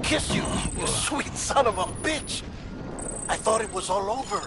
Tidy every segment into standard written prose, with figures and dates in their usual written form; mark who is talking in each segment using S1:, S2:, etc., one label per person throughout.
S1: kiss you, you sweet son of a bitch! I thought it was all over.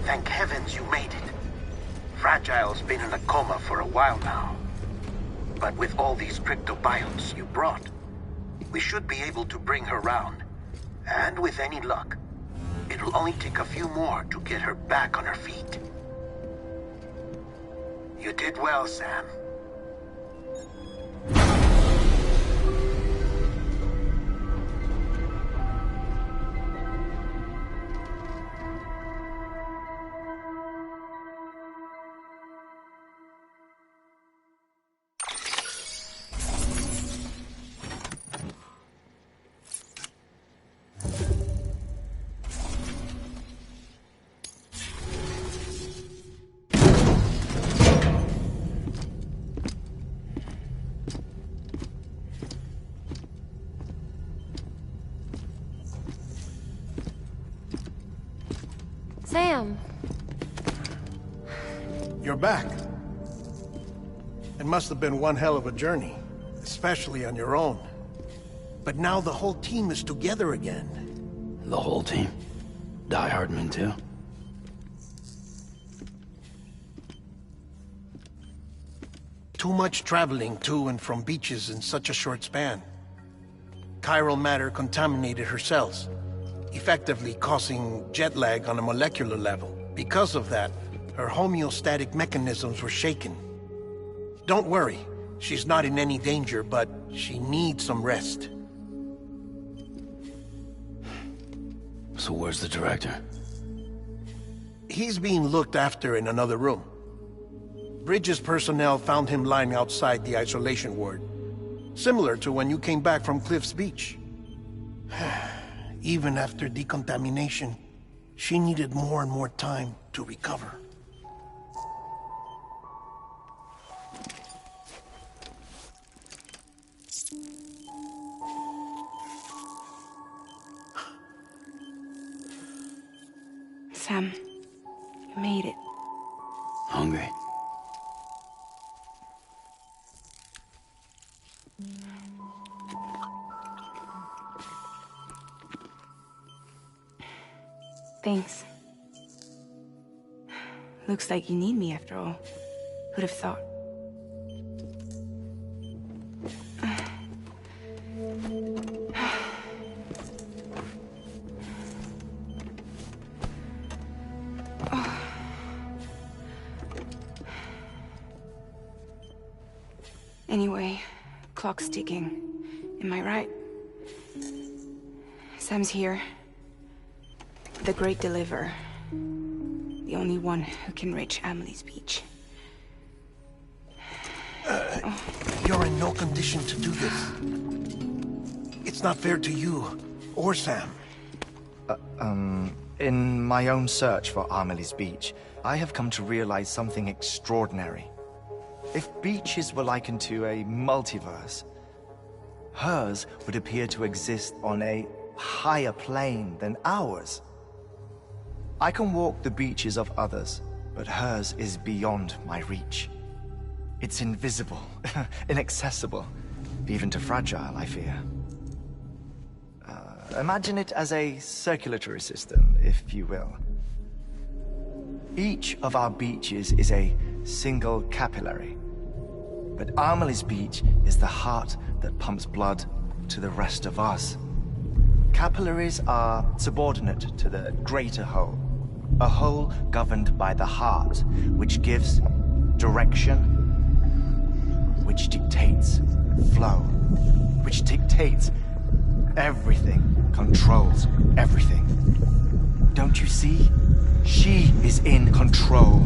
S2: Thank heavens you made it. Fragile's been in a coma for a while now. But with all these cryptobiotes you brought, we should be able to bring her round. And with any luck, it'll only take a few more to get her back on her feet. You did well, Sam.
S3: Sam.
S1: You're back. It must have been one hell of a journey, especially on your own. But now the whole team is together again.
S4: The whole team? Die Hardman too?
S1: Too much traveling to and from beaches in such a short span. Chiral matter contaminated her cells, effectively causing jet lag on a molecular level. Because of that, her homeostatic mechanisms were shaken. Don't worry, she's not in any danger, but she needs some rest.
S4: So where's the director?
S1: He's being looked after in another room. Bridges personnel found him lying outside the isolation ward, similar to when you came back from Cliff's Beach. Even after decontamination, she needed more and more time to recover.
S5: Sam, you made it.
S4: Hungry?
S3: Thanks. Looks like you need me after all. Who'd have thought? Anyway, clock's ticking. Am I right? Sam's here. The Great Deliverer. The only one who can reach Amelie's beach.
S1: You're in no condition to do this. It's not fair to you, or Sam.
S5: In my own search for Amelie's beach, I have come to realize something extraordinary. If beaches were likened to a multiverse, hers would appear to exist on a higher plane than ours. I can walk the beaches of others, but hers is beyond my reach. It's invisible, inaccessible, even to Fragile, I fear. Imagine it as a circulatory system, if you will. Each of our beaches is a single capillary. But Amelie's beach is the heart that pumps blood to the rest of us. Capillaries are subordinate to the greater whole. A whole governed by the heart, which gives direction, which dictates flow, which dictates everything, controls everything. Don't you see? She is in control.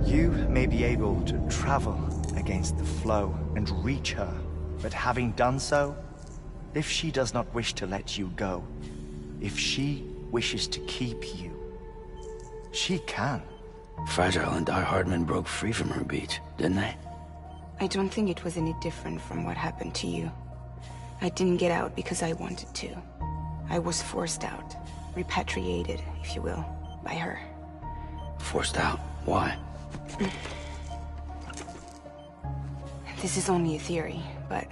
S5: You may be able to travel against the flow and reach her, but having done so, if she does not wish to let you go, if she wishes to keep you, she can.
S4: Fragile and Die Hardman broke free from her beach, didn't they?
S3: I don't think it was any different from what happened to you. I didn't get out because I wanted to. I was forced out. Repatriated, if you will, by her.
S4: Forced out? Why?
S3: This is only a theory, but...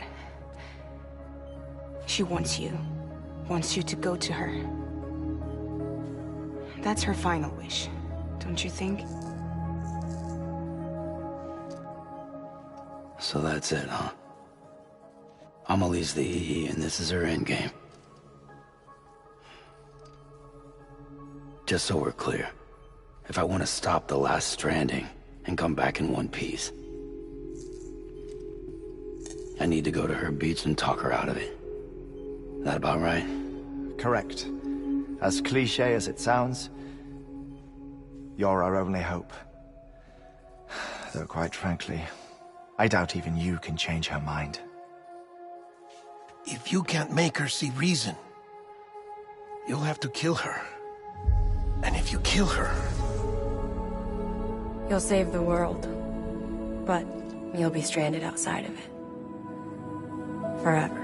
S3: she wants you. Wants you to go to her. That's her final wish, don't you think?
S4: So that's it, huh? Amelie's the EE, and this is her endgame. Just so we're clear, if I want to stop the last Stranding and come back in one piece, I need to go to her beach and talk her out of it. That about right?
S5: Correct. As cliché as it sounds, you're our only hope. Though quite frankly, I doubt even you can change her mind.
S1: If you can't make her see reason, you'll have to kill her. And if you kill her...
S6: You'll save the world, but you'll be stranded outside of it. Forever.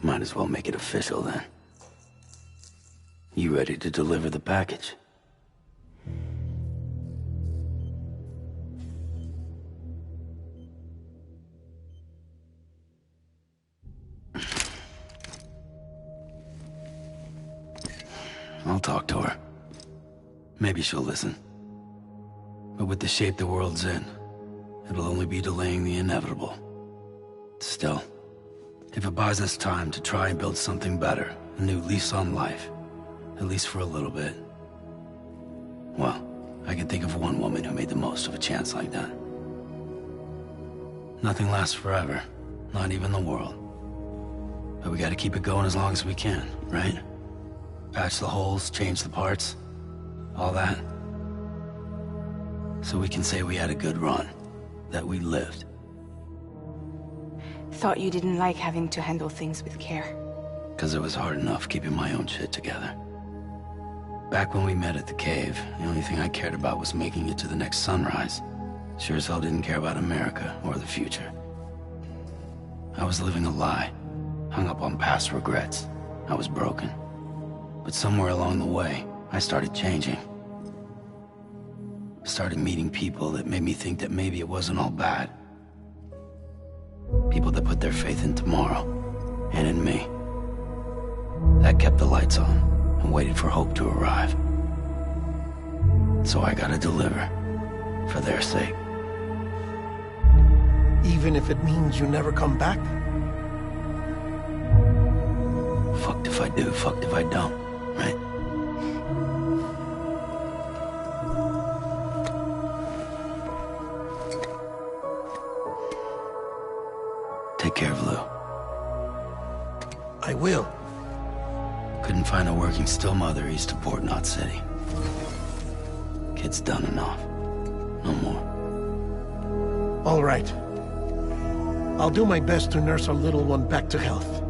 S4: Might as well make it official then. You ready to deliver the package? I'll talk to her. Maybe she'll listen. But with the shape the world's in, it'll only be delaying the inevitable. Still, if it buys us time to try and build something better, a new lease on life, at least for a little bit, well, I can think of one woman who made the most of a chance like that. Nothing lasts forever, not even the world. But we gotta keep it going as long as we can, right? Patch the holes, change the parts, all that. So we can say we had a good run. That we lived.
S3: Thought you didn't like having to handle things with care.
S4: Because it was hard enough keeping my own shit together. Back when we met at the cave, the only thing I cared about was making it to the next sunrise. Sure as hell didn't care about America or the future. I was living a lie, hung up on past regrets. I was broken. But somewhere along the way, I started changing. Started meeting people that made me think that maybe it wasn't all bad. People that put their faith in tomorrow, and in me. That kept the lights on, and waited for hope to arrive. So I gotta deliver, for their sake.
S1: Even if it means you never come back?
S4: Fucked if I do, fucked if I don't, right? Take care of Lou.
S1: I will.
S4: Couldn't find a working still mother east of Port Knot City. Kid's done enough. No more.
S1: All right. I'll do my best to nurse our little one back to health.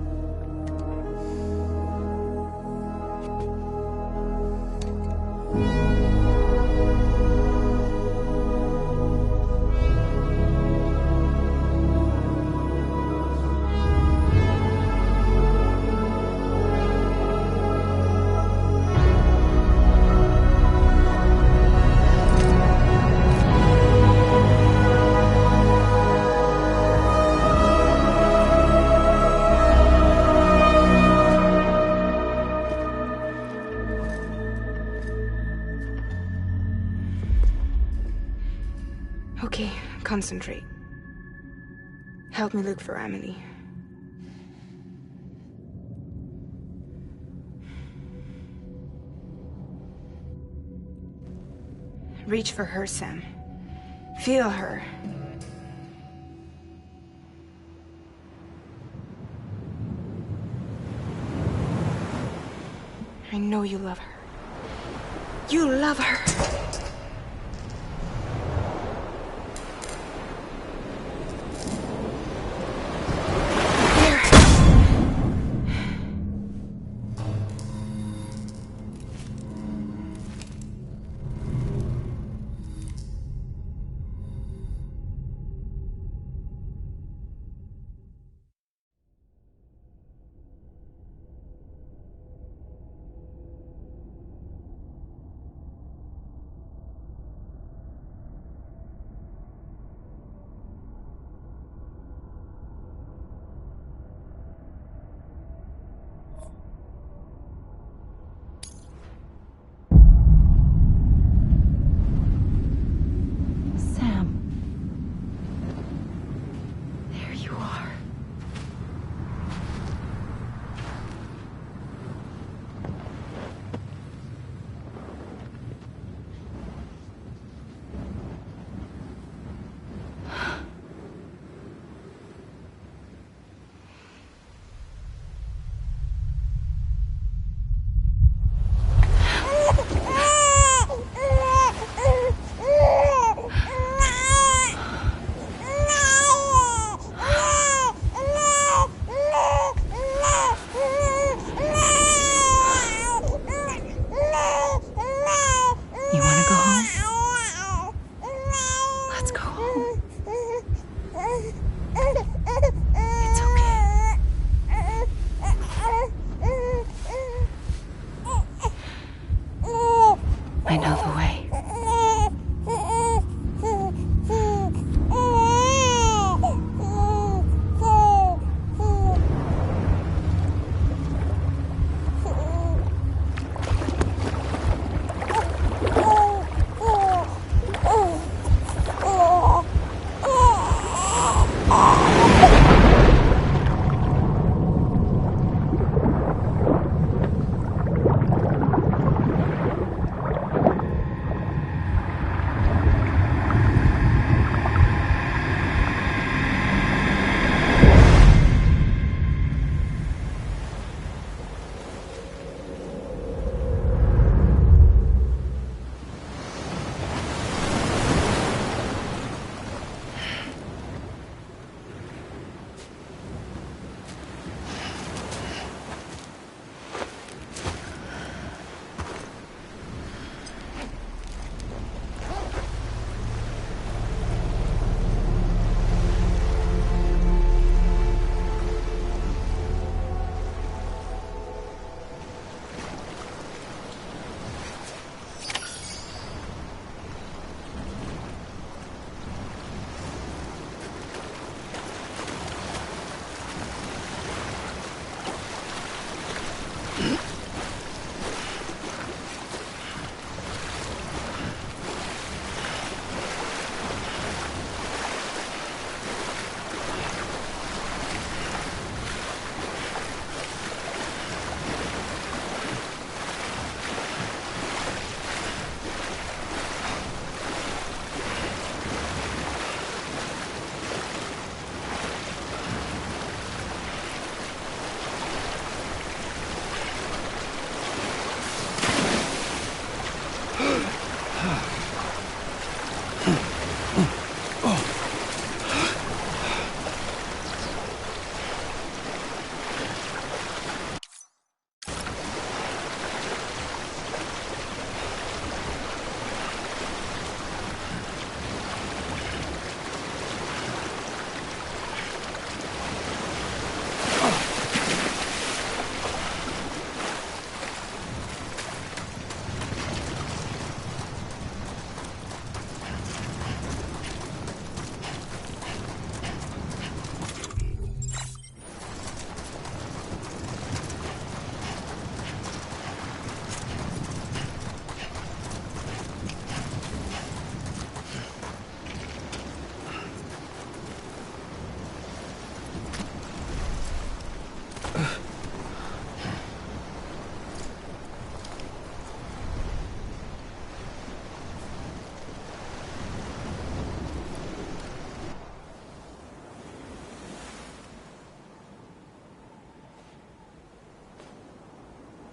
S3: Okay, concentrate. Help me look for Emily. Reach for her, Sam. Feel her. I know you love her. You love her!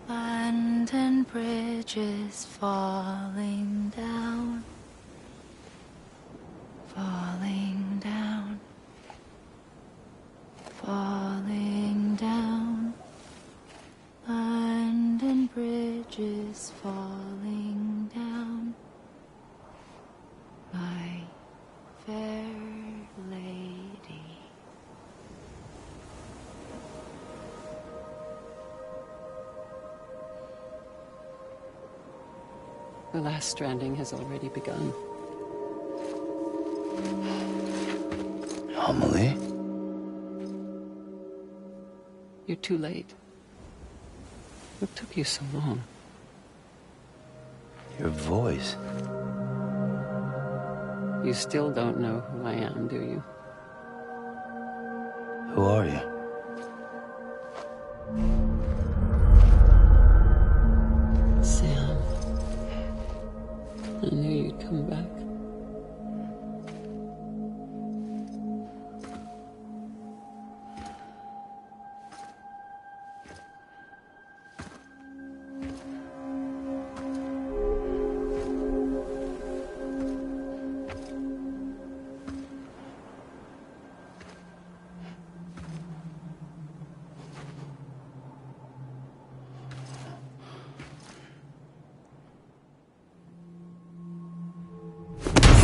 S7: Land and bridges falling down, falling down, falling down. Land and bridges falling down, my fair lady.
S8: The last stranding has already begun.
S4: Amelie?
S8: You're too late. What took you so long?
S4: Your voice.
S8: You still don't know who I am, do you?
S4: Who are you?
S8: Sam. I knew you'd come back.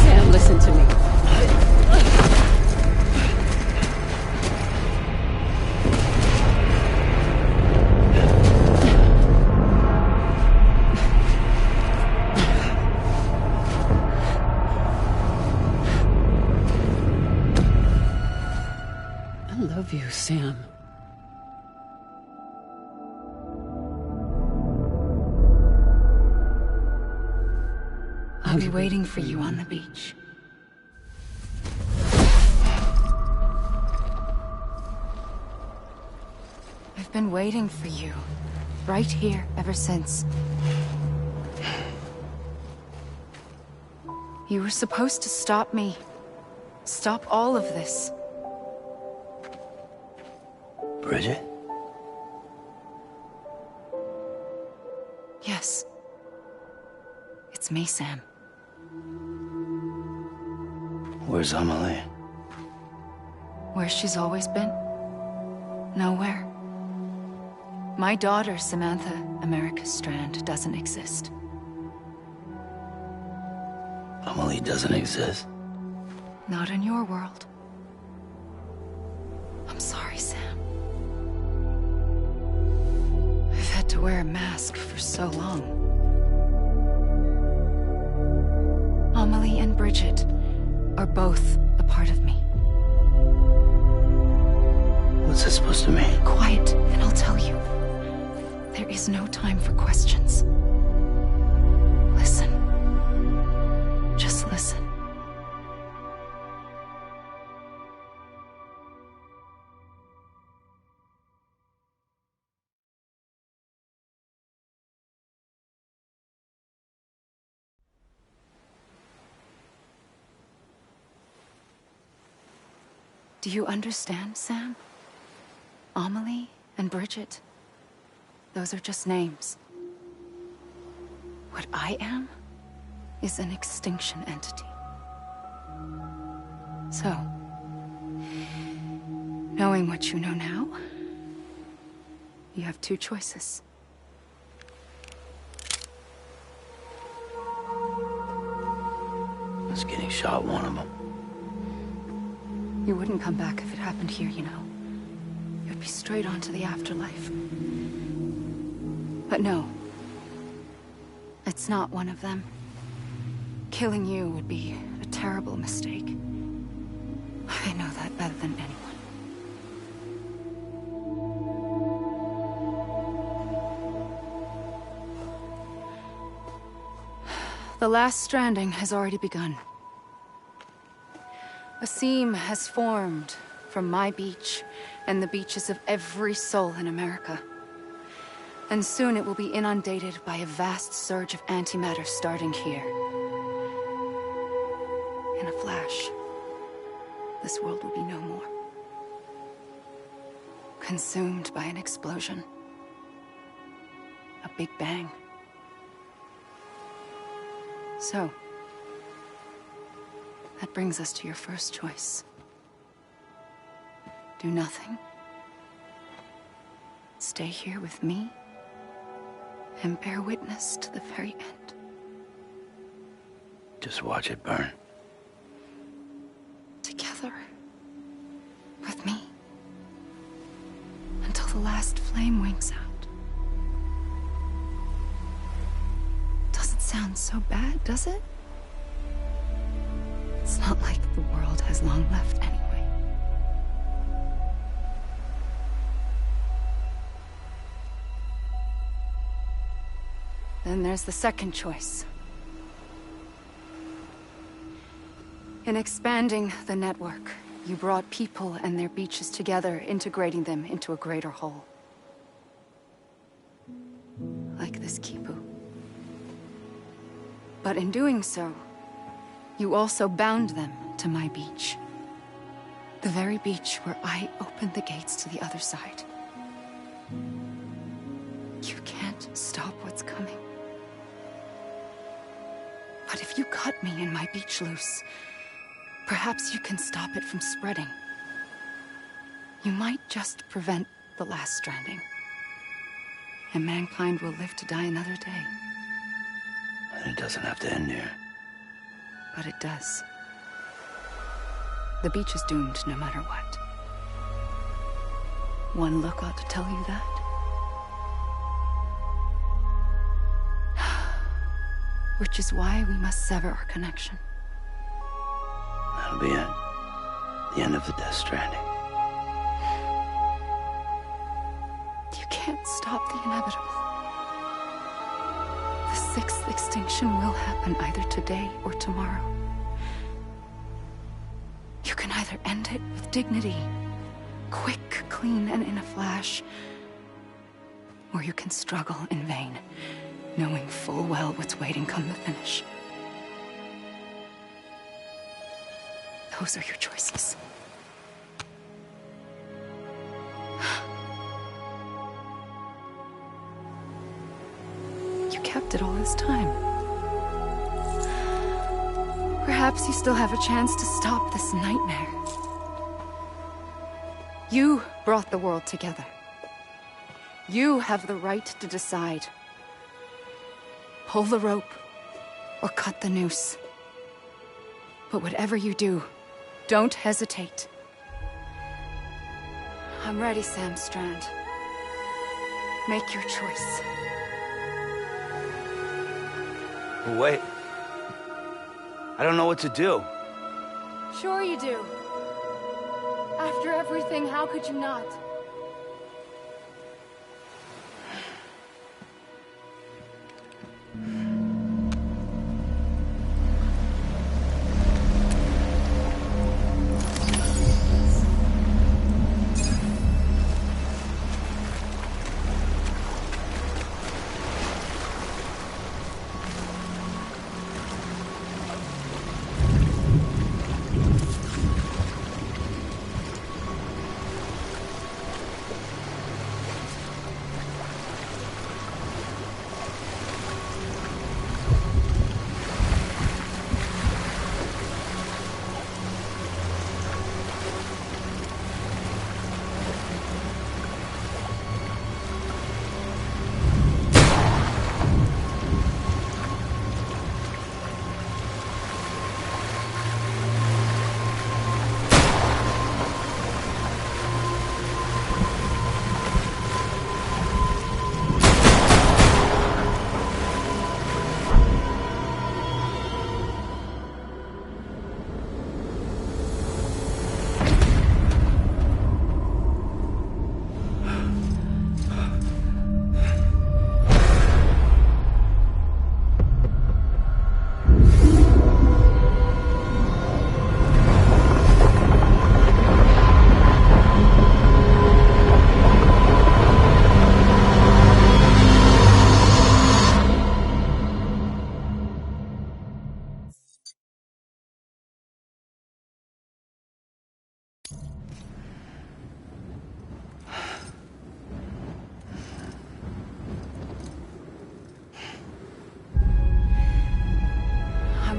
S8: Sam, listen to me. I love you, Sam.
S3: I'll be waiting for you on the beach. I've been waiting for you, right here, ever since. You were supposed to stop me. Stop all of this.
S4: Bridget?
S3: Yes. It's me, Sam.
S4: Where's Amelie?
S3: Where she's always been? Nowhere. My daughter, Samantha America Strand, doesn't exist.
S4: Amelie doesn't exist.
S3: Not in your world. I'm sorry, Sam. I've had to wear a mask for so long. Amelie and Bridget are both a part of me.
S4: What's this supposed to mean?
S3: Quiet, and I'll tell you. There is no time for questions. Listen. Just listen. Do you understand, Sam? Amelie and Bridget, those are just names. What I am is an extinction entity. So, knowing what you know now, you have two choices.
S4: Is getting shot one of them?
S3: You wouldn't come back if it happened here, you know. You'd be straight on to the afterlife. But no. It's not one of them. Killing you would be a terrible mistake. I know that better than anyone. The last stranding has already begun. A seam has formed
S7: from my beach and the beaches of every soul in America. And soon it will be inundated by a vast surge of antimatter starting here. In a flash, this world will be no more. Consumed by an explosion. A big bang. So, that brings us to your first choice. Do nothing. Stay here with me and bear witness to the very end.
S4: Just watch it burn.
S7: Together. With me. Until the last flame winks out. Doesn't sound so bad, does it? It's not like the world has long left anyway. Then there's the second choice. In expanding the network, you brought people and their beaches together, integrating them into a greater whole. Like this Kipu. But in doing so, you also bound them to my beach. The very beach where I opened the gates to the other side. You can't stop what's coming. But if you cut me and my beach loose, perhaps you can stop it from spreading. You might just prevent the last stranding. And mankind will live to die another day.
S4: And it doesn't have to end here.
S7: But it does. The beach is doomed no matter what. One look ought to tell you that. Which is why we must sever our connection.
S4: That'll be it. The end of the Death Stranding.
S7: You can't stop the inevitable. The sixth extinction will happen either today or tomorrow. You can either end it with dignity, quick, clean, and in a flash, or you can struggle in vain, knowing full well what's waiting come the finish. Those are your choices. You kept it all this time. Perhaps you still have a chance to stop this nightmare. You brought the world together. You have the right to decide. Pull the rope, or cut the noose. But whatever you do, don't hesitate. I'm ready, Sam Strand. Make your choice.
S4: Wait. I don't know what to do.
S7: Sure you do. After everything, how could you not?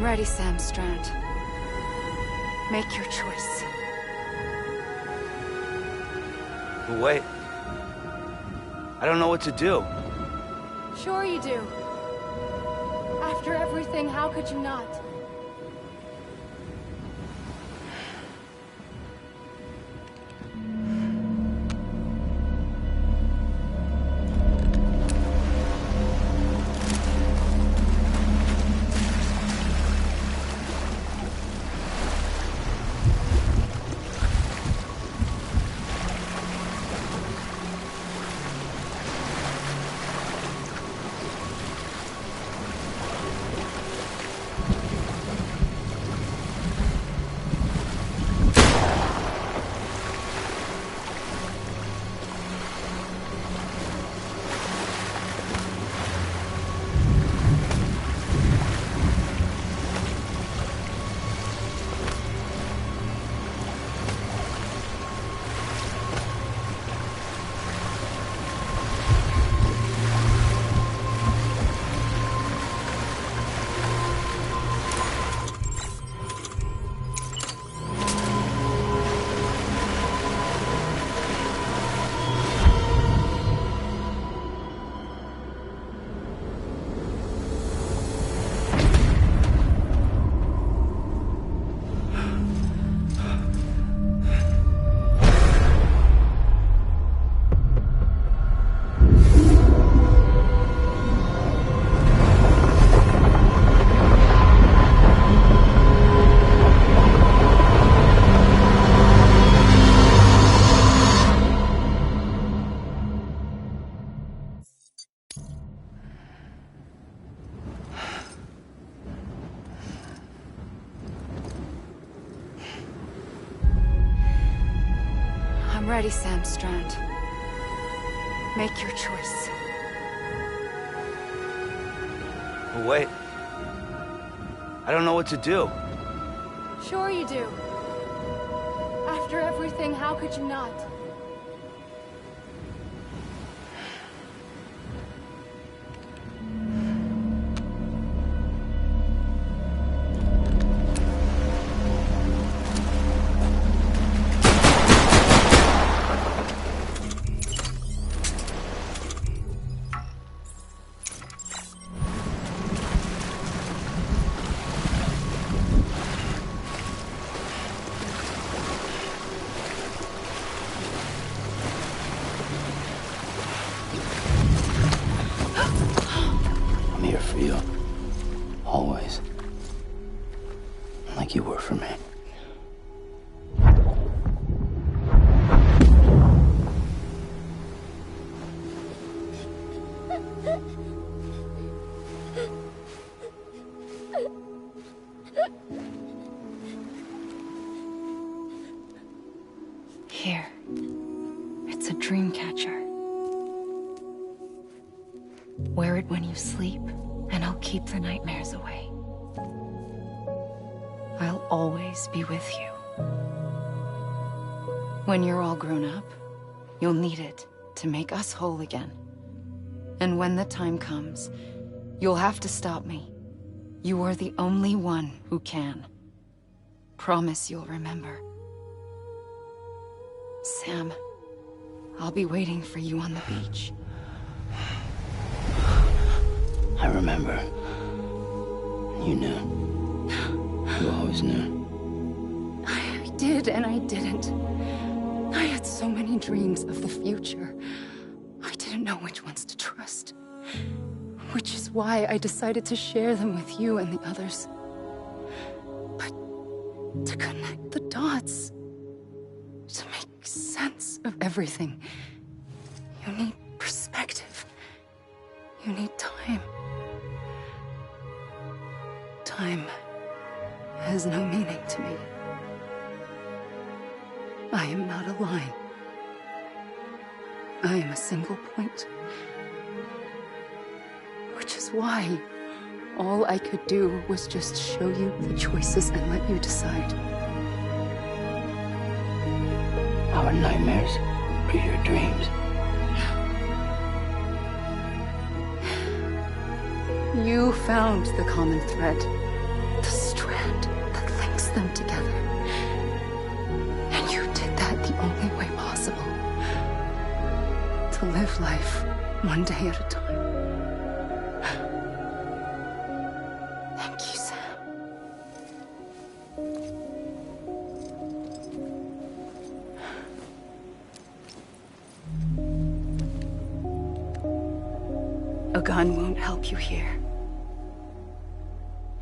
S7: ready, Sam Strand. Make your choice.
S4: But wait. I don't know what to do.
S7: Sure you do. After everything, how could you not? I'm ready, Sam Strand. Make your choice.
S4: But wait. I don't know what to do.
S7: Sure you do. After everything, how could you not?
S4: I'm here for you. Always. Like you were for me.
S7: Here. It's a dream catcher. Wear it when you sleep, and I'll keep the nightmares away. I'll always be with you. When you're all grown up, you'll need it to make us whole again. And when the time comes, you'll have to stop me. You are the only one who can. Promise you'll remember. Sam, I'll be waiting for you on the beach.
S4: I remember. You knew. You always knew.
S7: I did and I didn't. I had so many dreams of the future. I didn't know which ones to trust. Which is why I decided to share them with you and the others. But to connect the dots, to make sense of everything, you need perspective. You need time. Time has no meaning to me. I am not a line. I am a single point. Which is why all I could do was just show you the choices and let you decide.
S4: Our nightmares are your dreams.
S7: You found the common thread, the together. And you did that the only way possible. To live life one day at a time. Thank you, Sam. A gun won't help you here.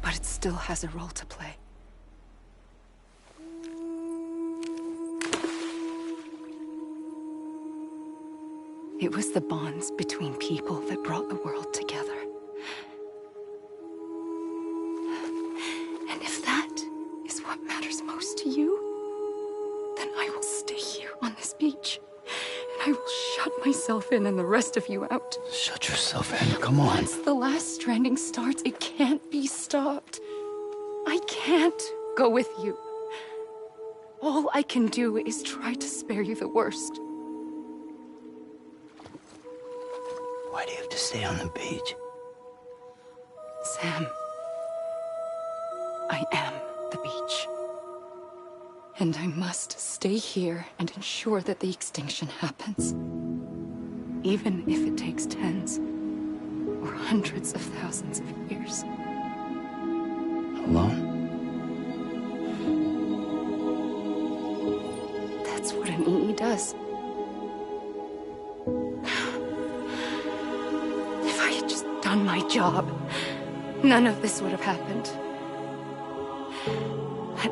S7: But it still has a role to play. It was the bonds between people that brought the world together. And if that is what matters most to you, then I will stay here on this beach. And I will shut myself in and the rest of you out.
S4: Shut yourself in, come on.
S7: Once the last stranding starts, it can't be stopped. I can't go with you. All I can do is try to spare you the worst.
S4: Why do you have to stay on the beach?
S7: Sam, I am the beach. And I must stay here and ensure that the extinction happens. Even if it takes tens or hundreds of thousands of years.
S4: Alone?
S7: That's what an EE does. If I had just done my job, none of this would have happened. But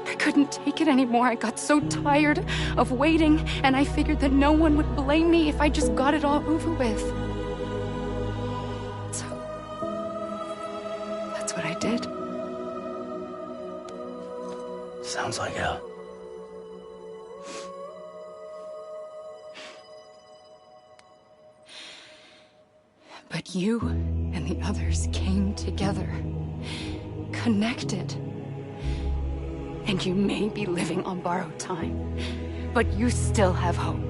S7: I couldn't take it anymore. I got so tired of waiting, and I figured that no one would blame me if I just got it all over with. So, that's what I did.
S4: Sounds like hell.
S7: But you and the others came together, connected. And you may be living on borrowed time, but you still have hope.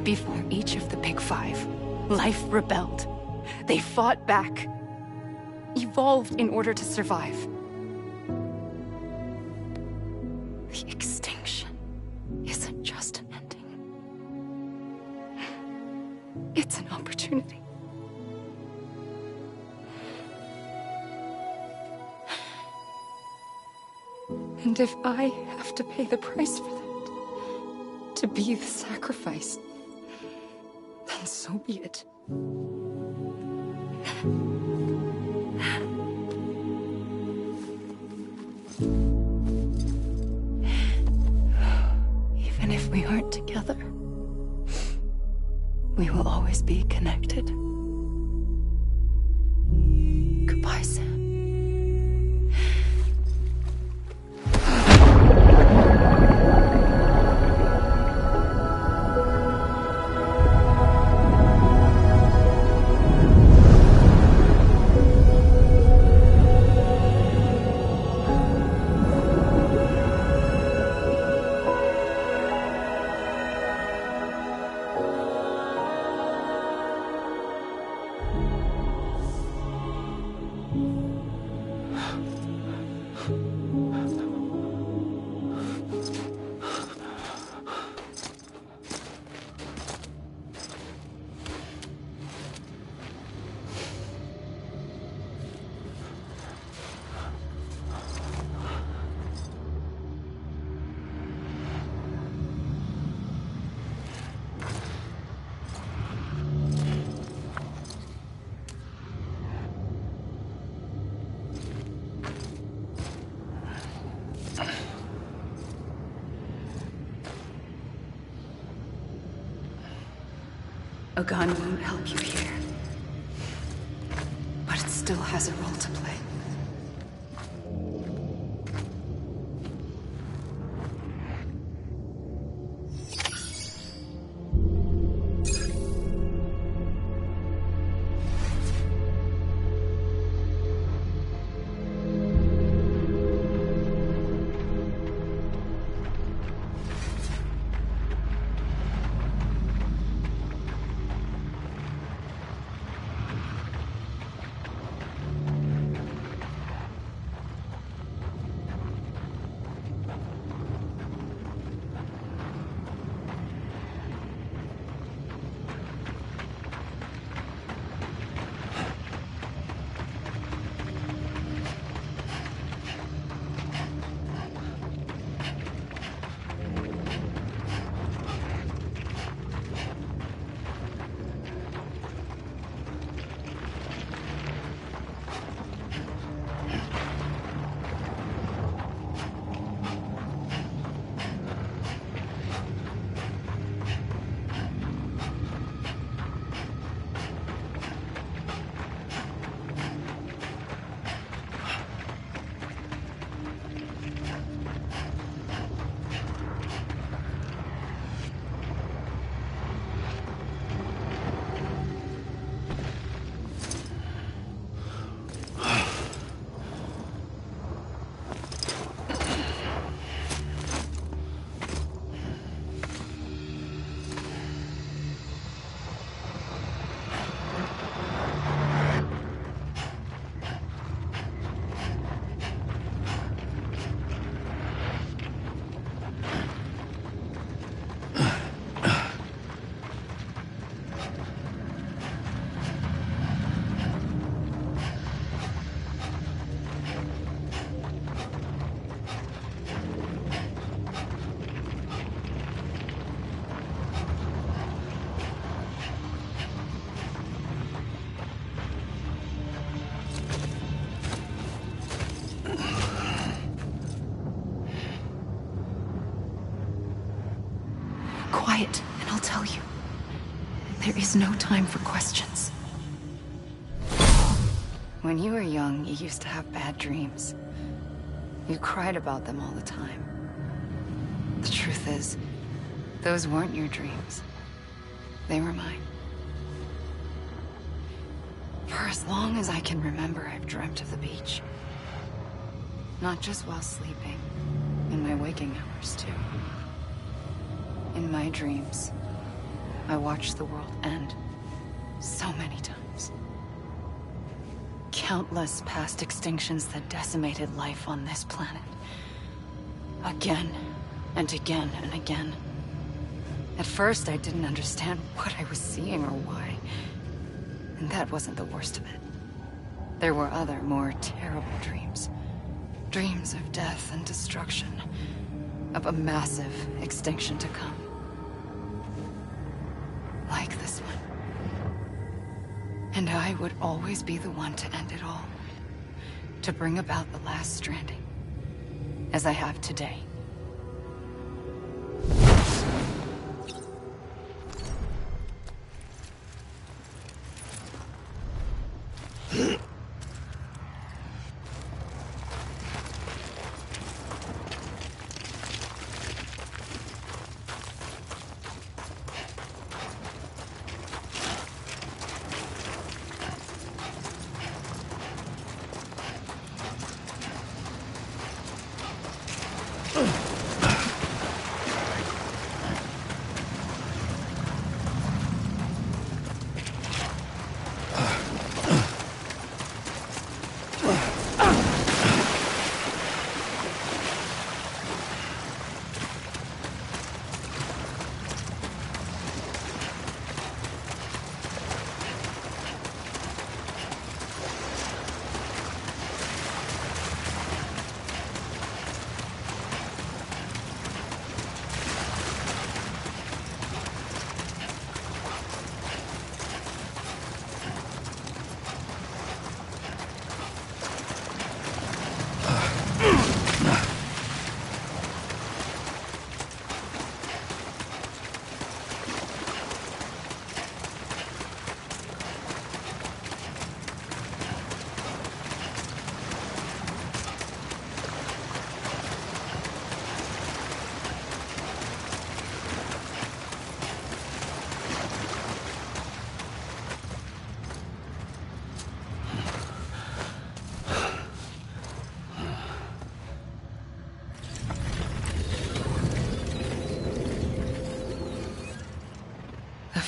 S7: Before each of the Big Five, life rebelled. They fought back, evolved in order to survive. The extinction isn't just an ending. It's an opportunity. And if I have to pay the price for that, to be the sacrifice, then so be it. Even if we aren't together, we will always be connected. Goodbye, Sam. A gun won't help you here. But it still has a role to play. quiet, and I'll tell you. There is no time for questions. When you were young, you used to have bad dreams. You cried about them all the time. The truth is, those weren't your dreams. They were mine. For as long as I can remember, I've dreamt of the beach. Not just while sleeping, in my waking hours too. In my dreams, I watched the world end so many times. Countless past extinctions that decimated life on this planet. Again, and again, and again. At first, I didn't understand what I was seeing or why. And that wasn't the worst of it. There were other, more terrible dreams. Dreams of death and destruction. Of a massive extinction to come. Like this one. And I would always be the one to end it all. To bring about the last stranding. As I have today.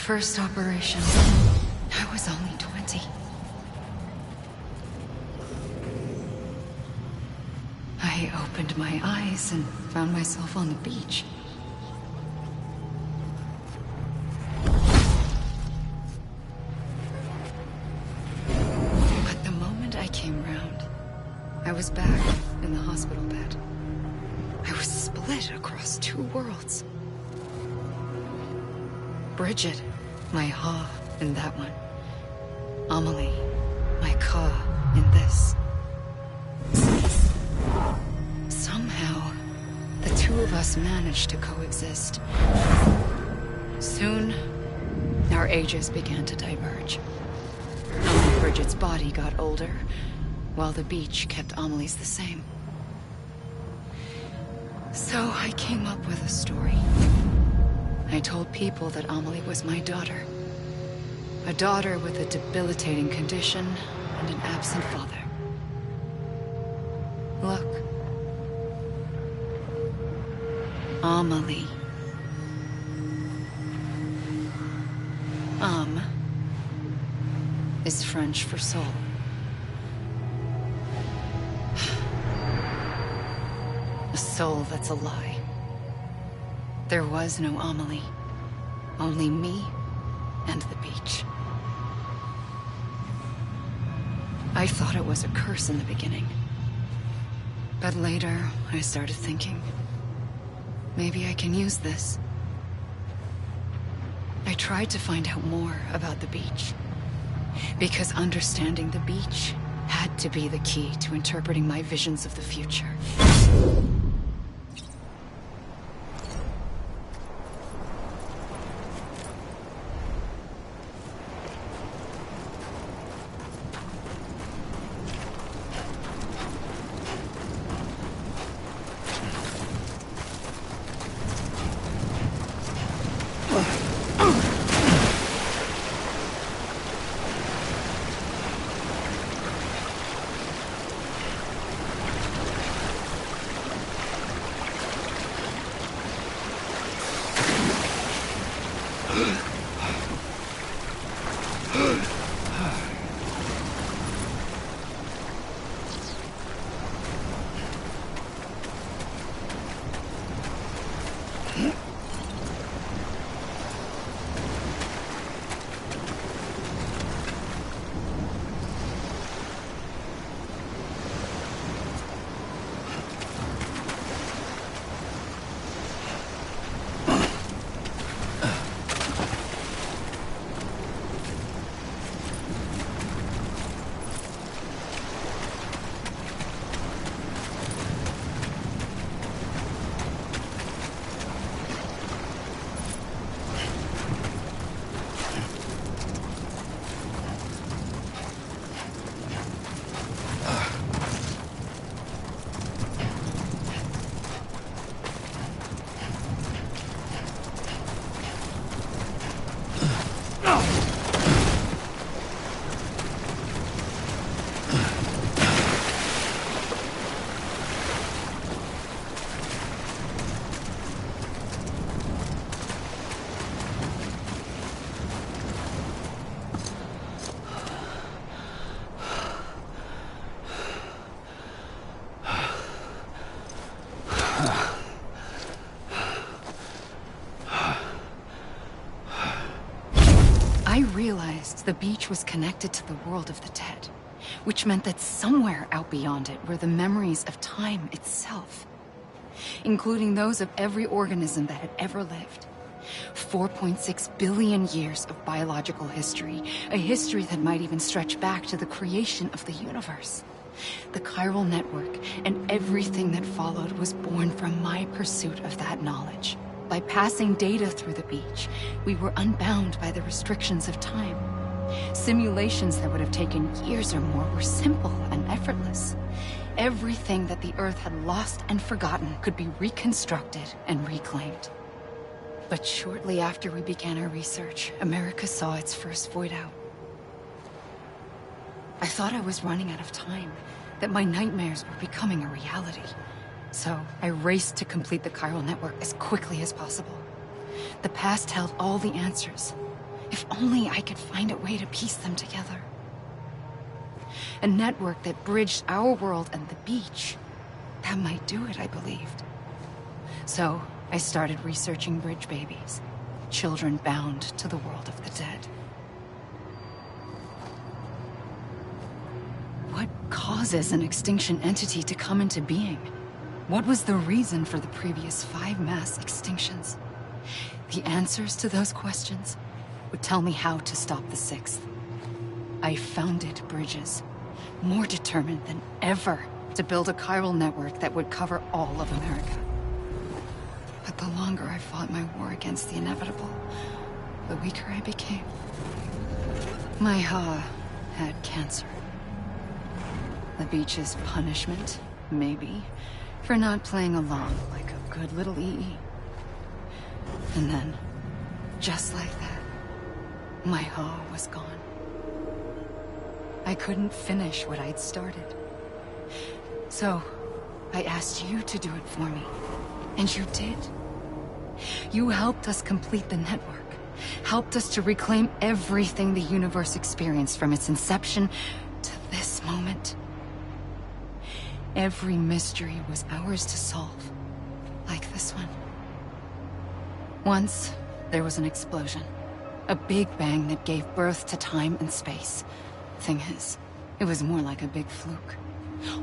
S7: First operation, I was only 20. I opened my eyes and found myself on the beach. But the moment I came round, I was back in the hospital bed. I was split across two worlds. Bridget, my Ha in that one. Amelie, my Ka in this. Somehow, the two of us managed to coexist. Soon, our ages began to diverge. Only Bridget's body got older, while the beach kept Amelie's the same. So I came up with a story. I told people that Amelie was my daughter. A daughter with a debilitating condition and an absent father. Look. Amelie. Âme is French for soul. A soul that's a lie. There was no Amelie. Only me and the beach. I thought it was a curse in the beginning. But later, I started thinking, maybe I can use this. I tried to find out more about the beach. Because understanding the beach had to be the key to interpreting my visions of the future. I realized the beach was connected to the world of the dead, which meant that somewhere out beyond it were the memories of time itself, including those of every organism that had ever lived. 4.6 billion years of biological history, a history that might even stretch back to the creation of the universe. The chiral network and everything that followed was born from my pursuit of that knowledge. By passing data through the beach, we were unbound by the restrictions of time. Simulations that would have taken years or more were simple and effortless. Everything that the Earth had lost and forgotten could be reconstructed and reclaimed. But shortly after we began our research, America saw its first void out. I thought I was running out of time, that my nightmares were becoming a reality. So I raced to complete the chiral network as quickly as possible. The past held all the answers. If only I could find a way to piece them together. A network that bridged our world and the beach. That might do it, I believed. So I started researching bridge babies, children bound to the world of the dead. What causes an extinction entity to come into being? What was the reason for the previous 5 mass extinctions? The answers to those questions would tell me how to stop the 6th. I founded bridges, more determined than ever to build a chiral network that would cover all of America. But the longer I fought my war against the inevitable, the weaker I became. My Ha had cancer. The beach's punishment, maybe, for not playing along like a good little EE. And then, just like that, my Ha was gone. I couldn't finish what I'd started. So, I asked you to do it for me. And you did. You helped us complete the network. Helped us to reclaim everything the universe experienced from its inception to this moment. Every mystery was ours to solve, like this one. Once, there was an explosion. A big bang that gave birth to time and space. Thing is, it was more like a big fluke.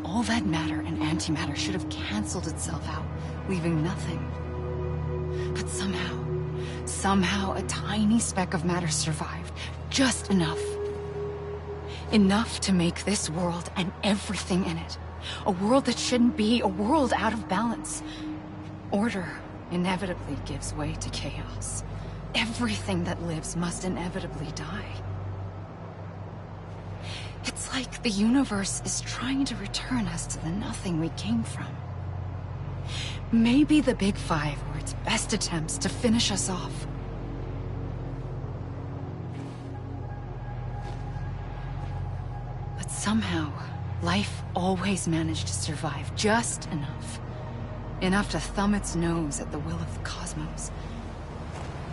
S7: All that matter and antimatter should have canceled itself out, leaving nothing. But somehow a tiny speck of matter survived. Just enough. Enough to make this world and everything in it. A world that shouldn't be, a world out of balance. Order inevitably gives way to chaos. Everything that lives must inevitably die. It's like the universe is trying to return us to the nothing we came from. Maybe the Big Five were its best attempts to finish us off. But somehow, life always managed to survive just enough. Enough to thumb its nose at the will of the cosmos.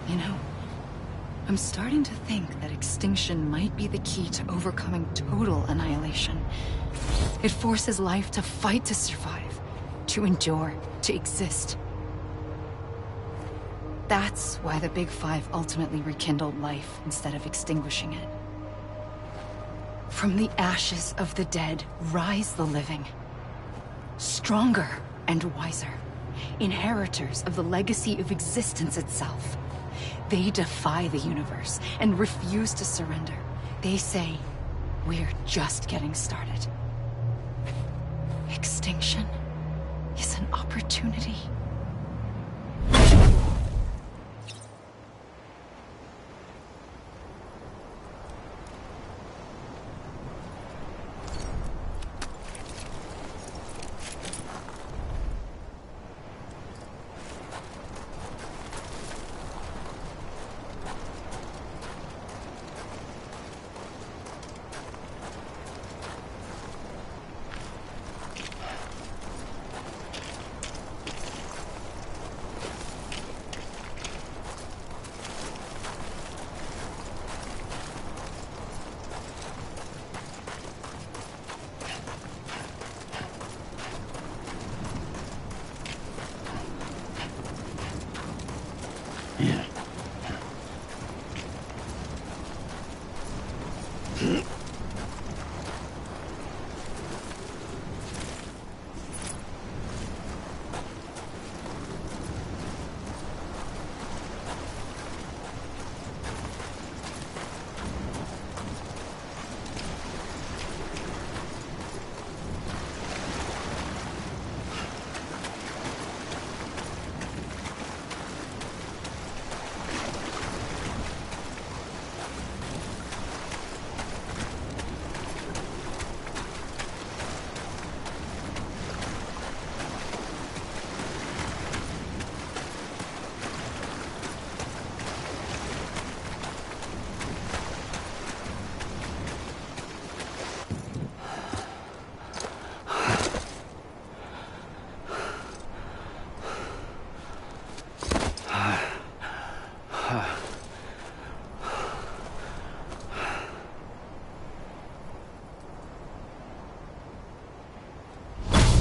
S7: You know, I'm starting to think that extinction might be the key to overcoming total annihilation. It forces life to fight to survive, to endure, to exist. That's why the Big Five ultimately rekindled life instead of extinguishing it. From the ashes of the dead rise the living. Stronger and wiser. Inheritors of the legacy of existence itself. They defy the universe and refuse to surrender. They say, we're just getting started. Extinction is an opportunity.
S4: Yeah.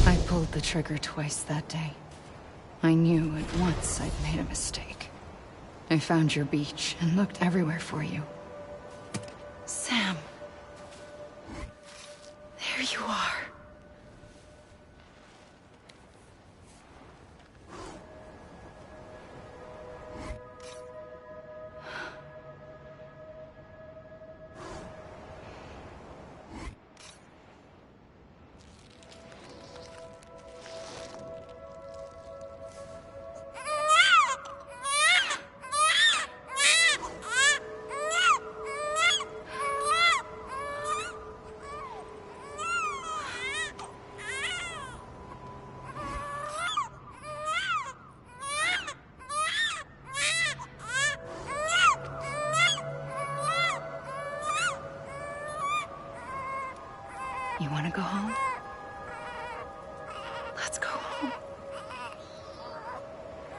S7: I pulled the trigger twice that day. I knew at once I'd made a mistake. I found your beach and looked everywhere for you. Sam. There you are. You want to go home? Let's go home.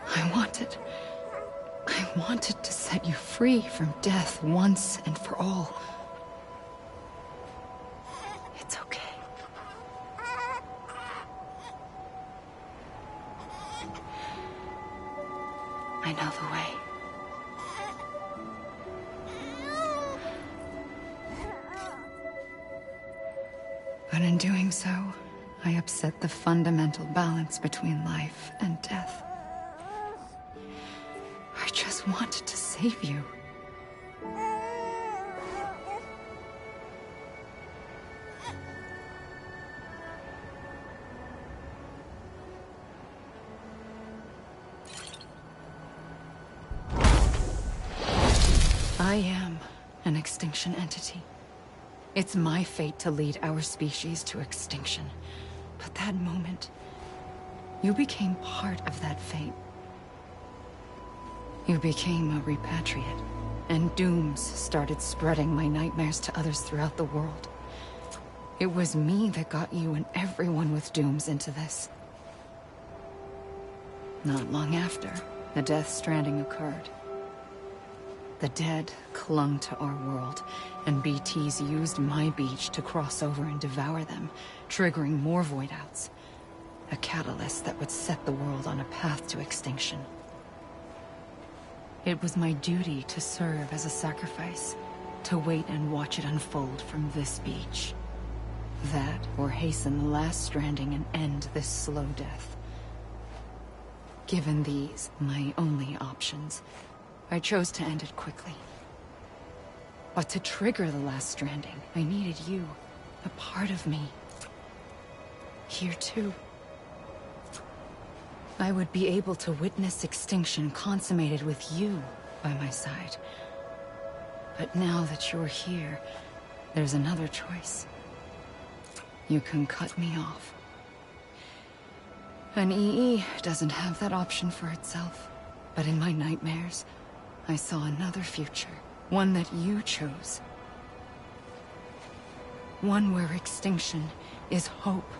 S7: I wanted to set you free from death once and for all. It's okay. I know the way. But in doing so, I upset the fundamental balance between life and death. I just wanted to save you. I am an extinction entity. It's my fate to lead our species to extinction. But that moment, you became part of that fate. You became a repatriate, and dooms started spreading my nightmares to others throughout the world. It was me that got you and everyone with dooms into this. Not long after, the death stranding occurred. The dead clung to our world, and BTs used my beach to cross over and devour them, triggering more void-outs. A catalyst that would set the world on a path to extinction. It was my duty to serve as a sacrifice, to wait and watch it unfold from this beach. That, or hasten the last stranding and end this slow death. Given these, my only options, I chose to end it quickly. But to trigger the last stranding, I needed you, a part of me. Here too. I would be able to witness extinction consummated with you by my side. But now that you're here, there's another choice. You can cut me off. An EE doesn't have that option for itself. But in my nightmares, I saw another future. One that you chose. One where extinction is hope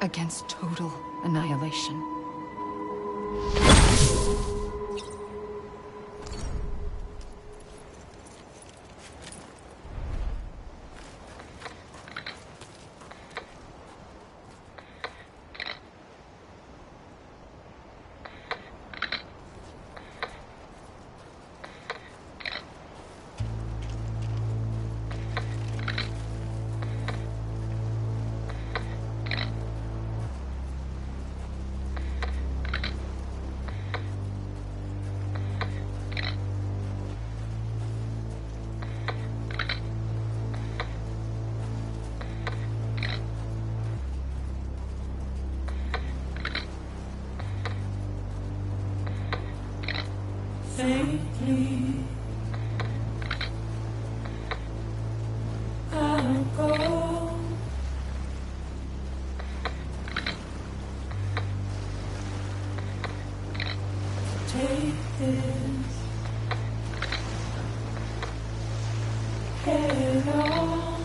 S7: against total annihilation.
S9: Faintly, I'll go. Take this head on.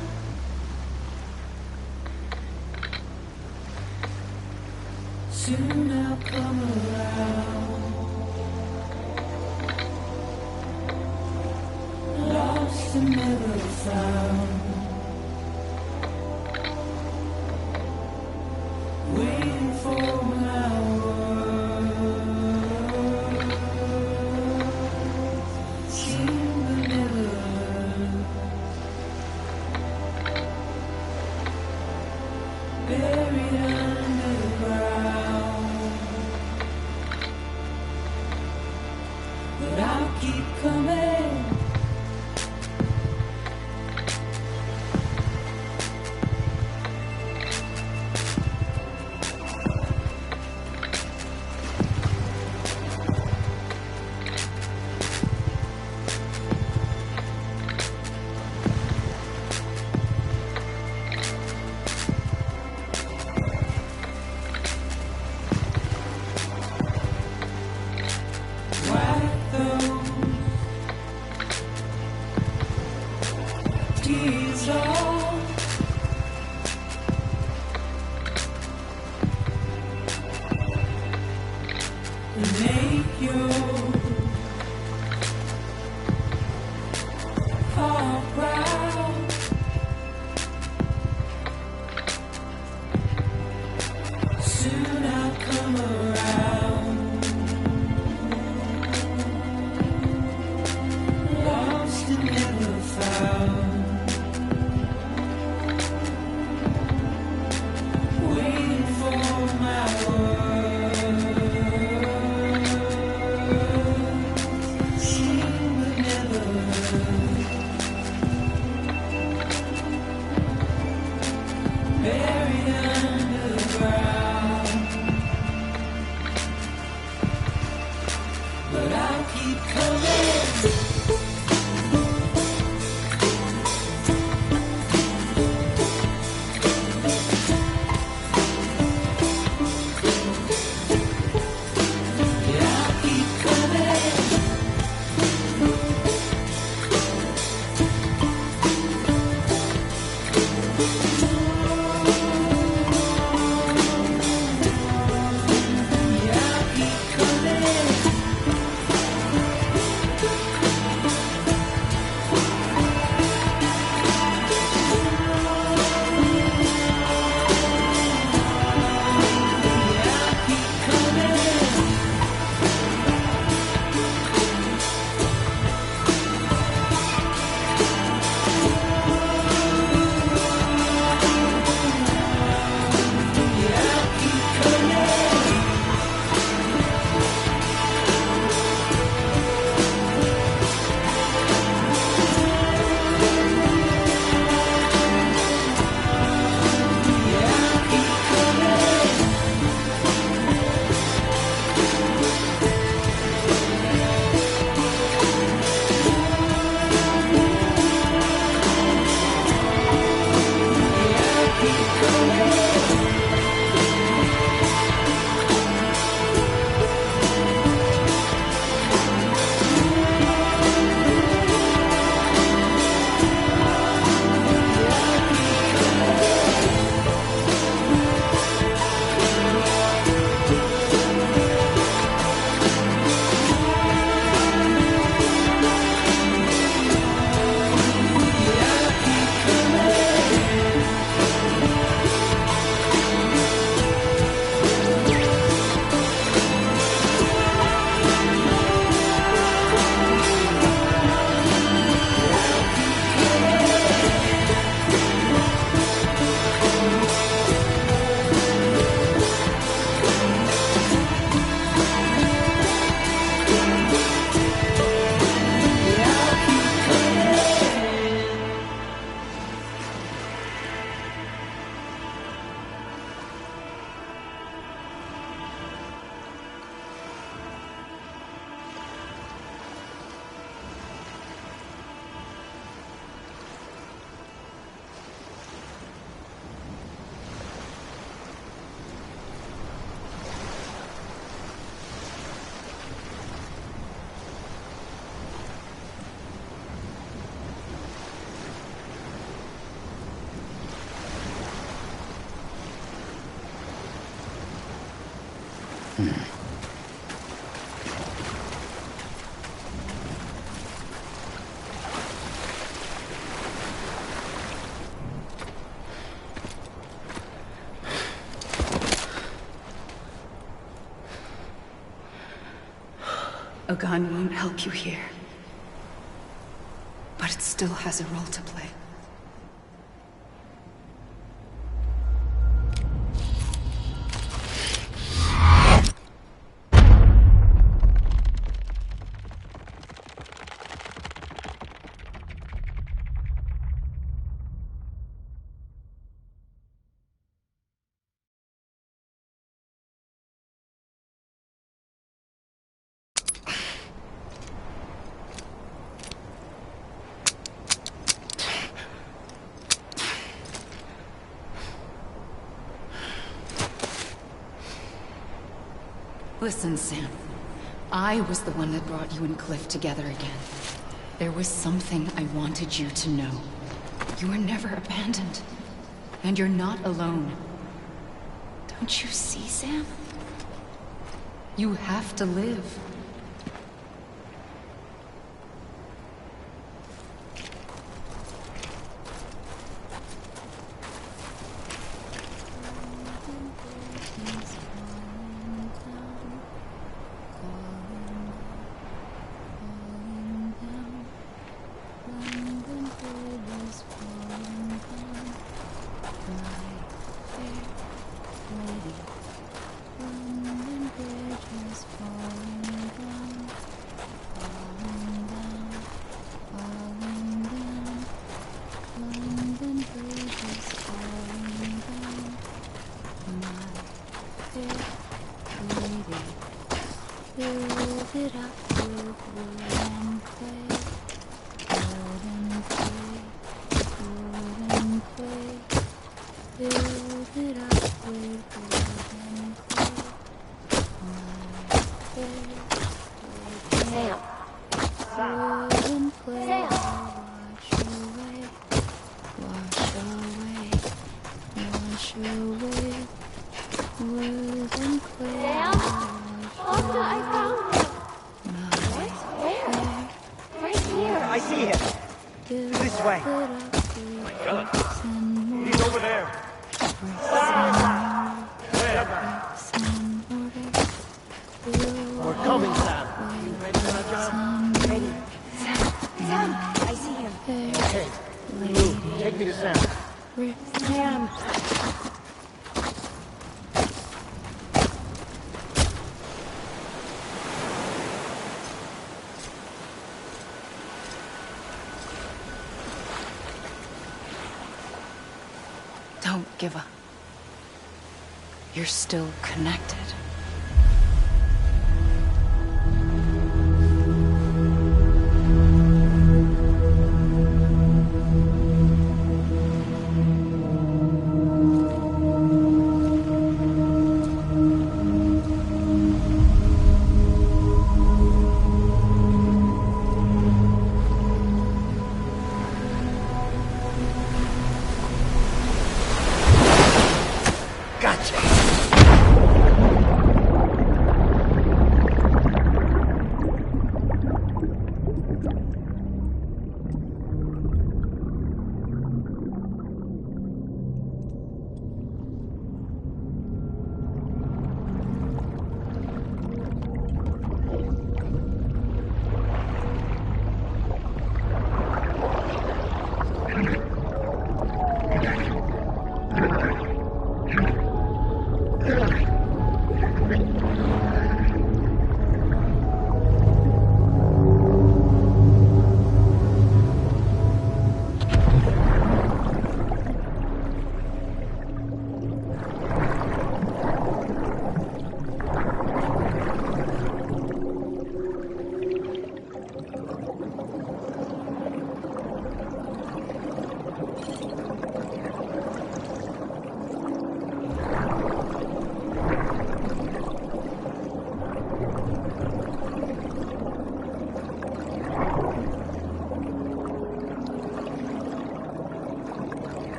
S9: Soon I'll come around. Lost and never found, waiting for my words, seen but never heard, buried under the ground, but I'll keep coming.
S7: A gun won't help you here. But it still has a role to play. Listen, Sam. I was the one that brought you and Cliff together again. There was something I wanted you to know. You were never abandoned. And you're not alone. Don't you see, Sam? You have to live. Don't give up. You're still connected.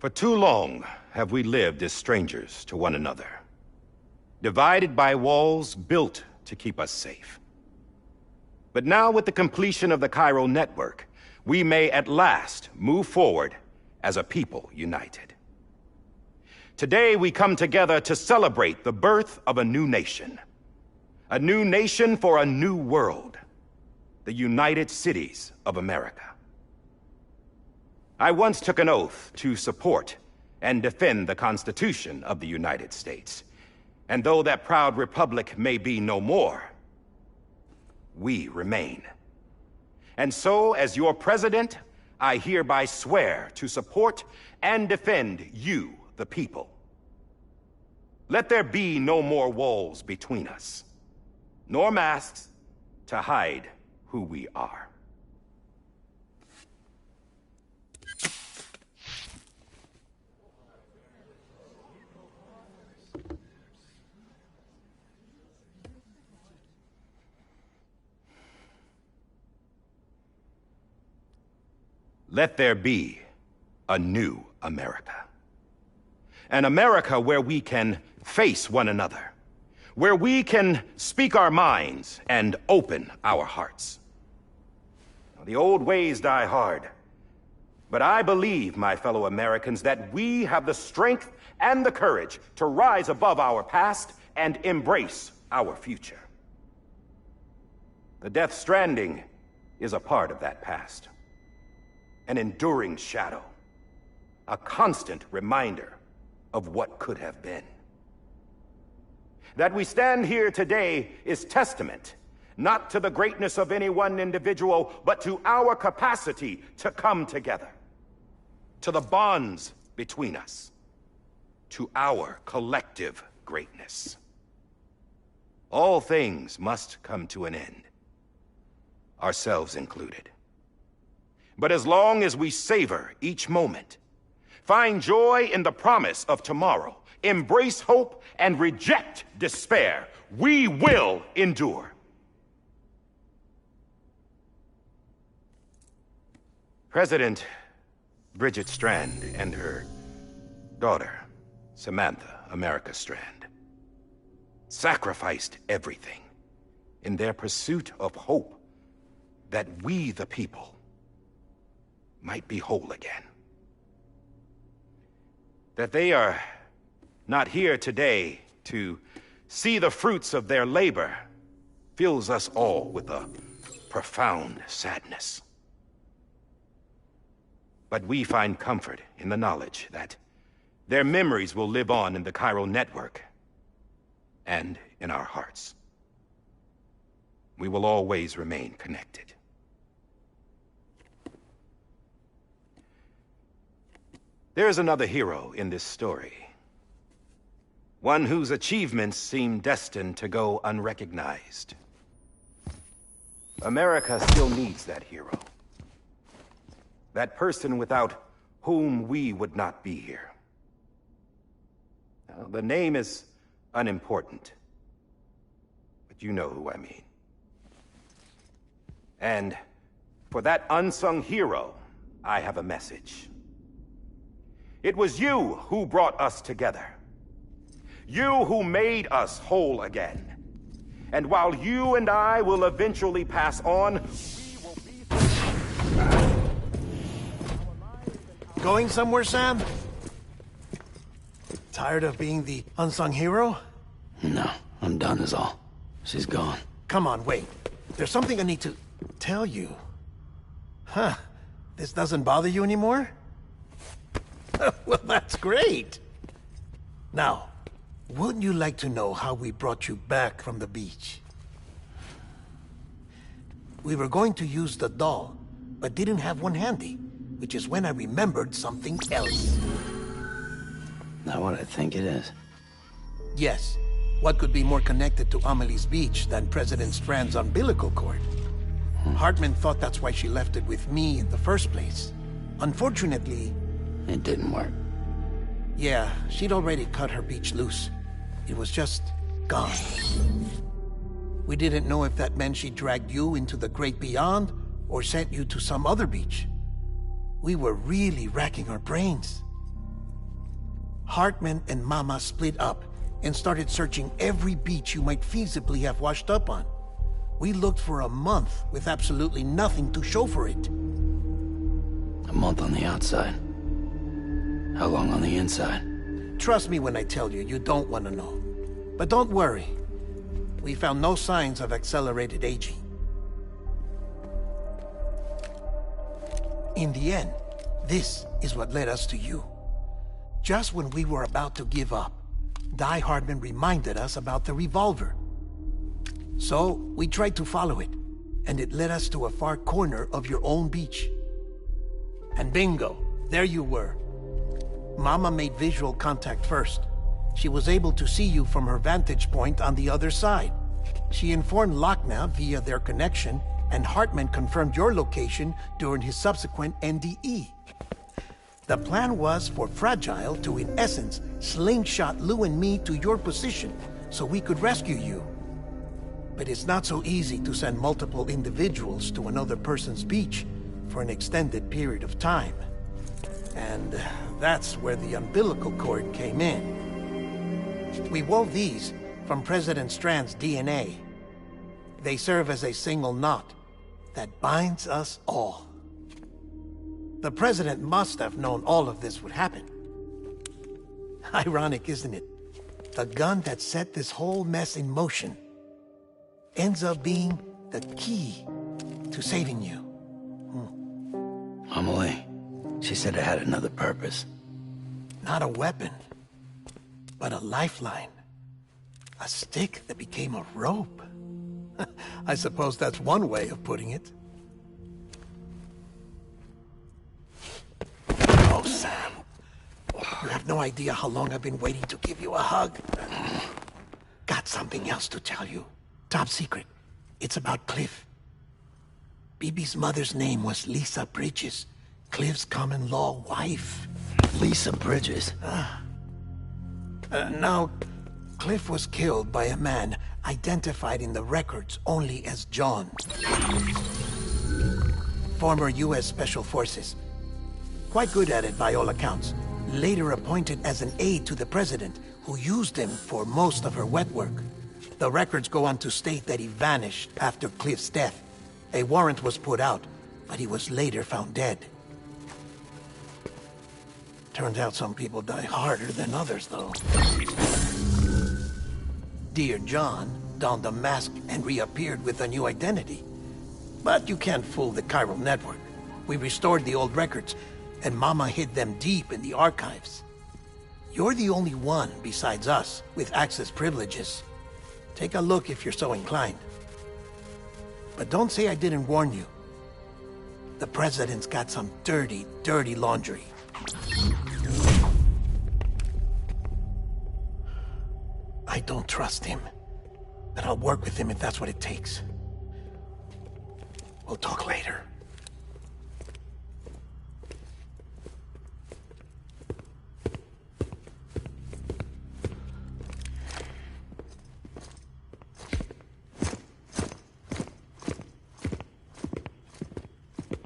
S10: For too long have we lived as strangers to one another, divided by walls built to keep us safe. But now, with the completion of the Cairo network, we may at last move forward as a people united. Today, we come together to celebrate the birth of a new nation. A new nation for a new world. The United Cities of America. I once took an oath to support and defend the Constitution of the United States. And though that proud republic may be no more, we remain. And so, as your president, I hereby swear to support and defend you, the people. Let there be no more walls between us, nor masks to hide who we are. Let there be a new America. An America where we can face one another, where we can speak our minds and open our hearts. The old ways die hard, but I believe, my fellow Americans, that we have the strength and the courage to rise above our past and embrace our future. The Death Stranding is a part of that past. An enduring shadow, a constant reminder of what could have been. That we stand here today is testament, not to the greatness of any one individual, but to our capacity to come together, to the bonds between us, to our collective greatness. All things must come to an end, ourselves included. But as long as we savor each moment, find joy in the promise of tomorrow, embrace hope, and reject despair, we will endure. President Bridget Strand and her daughter, Samantha America Strand, sacrificed everything in their pursuit of hope that we, the people, might be whole again. That they are not here today to see the fruits of their labor fills us all with a profound sadness. But we find comfort in the knowledge that their memories will live on in the Cairo network and in our hearts. We will always remain connected. There is another hero in this story. One whose achievements seem destined to go unrecognized. America still needs that hero. That person without whom we would not be here. Now, the name is unimportant, but you know who I mean. And for that unsung hero, I have a message. It was you who brought us together. You who made us whole again. And while you and I will eventually pass on, we will be...
S1: Going somewhere, Sam? Tired of being the unsung hero?
S4: No, I'm done is all. She's gone.
S1: Come on, wait. There's something I need to tell you. Huh. This doesn't bother you anymore? Well, that's great. Now, wouldn't you like to know how we brought you back from the beach? We were going to use the doll, but didn't have one handy, which is when I remembered something else.
S4: Not what I think it is.
S1: Yes. What could be more connected to Amelie's beach than President Strand's umbilical cord? Hartman thought that's why she left it with me in the first place. Unfortunately...
S4: It didn't work.
S1: Yeah, she'd already cut her beach loose. It was just gone. We didn't know if that meant she dragged you into the great beyond, or sent you to some other beach. We were really racking our brains. Hartman and Mama split up and started searching every beach you might feasibly have washed up on. We looked for a month with absolutely nothing to show for it.
S4: A month on the outside. How long on the inside?
S1: Trust me when I tell you, you don't want to know. But don't worry. We found no signs of accelerated aging. In the end, this is what led us to you. Just when we were about to give up, Die Hardman reminded us about the revolver. So, we tried to follow it, and it led us to a far corner of your own beach. And bingo, there you were. Mama made visual contact first. She was able to see you from her vantage point on the other side. She informed Lochna via their connection, and Hartman confirmed your location during his subsequent NDE. The plan was for Fragile to, in essence, slingshot Lou and me to your position so we could rescue you. But it's not so easy to send multiple individuals to another person's beach for an extended period of time. And that's where the umbilical cord came in. We wove these from President Strand's DNA. They serve as a single knot that binds us all. The President must have known all of this would happen. Ironic, isn't it? The gun that set this whole mess in motion ends up being the key to saving you.
S4: Amelie, she said it had another purpose.
S1: Not a weapon, but a lifeline. A stick that became a rope. I suppose that's one way of putting it. Oh, Sam. You have no idea how long I've been waiting to give you a hug. Got something else to tell you. Top secret. It's about Cliff. Bibi's mother's name was Lisa Bridges, Cliff's common-law wife.
S4: Lisa Bridges?
S1: Now, Cliff was killed by a man identified in the records only as John. Former U.S. Special Forces. Quite good at it by all accounts. Later appointed as an aide to the President, who used him for most of her wet work. The records go on to state that he vanished after Cliff's death. A warrant was put out, but he was later found dead. Turns out some people die harder than others, though. Dear John donned a mask and reappeared with a new identity. But you can't fool the chiral network. We restored the old records, and Mama hid them deep in the archives. You're the only one, besides us, with access privileges. Take a look if you're so inclined. But don't say I didn't warn you. The President's got some dirty, dirty laundry. I don't trust him, but I'll work with him if that's what it takes. We'll talk later.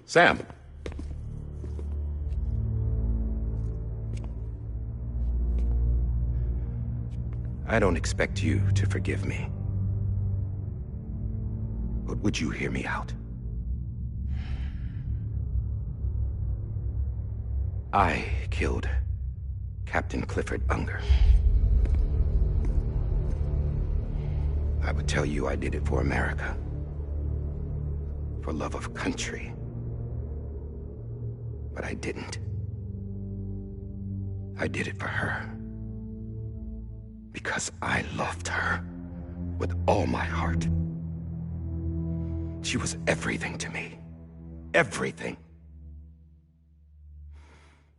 S10: Sam. I don't expect you to forgive me. But would you hear me out? I killed Captain Clifford Unger. I would tell you I did it for America. For love of country. But I didn't. I did it for her. Because I loved her with all my heart. She was everything to me. Everything.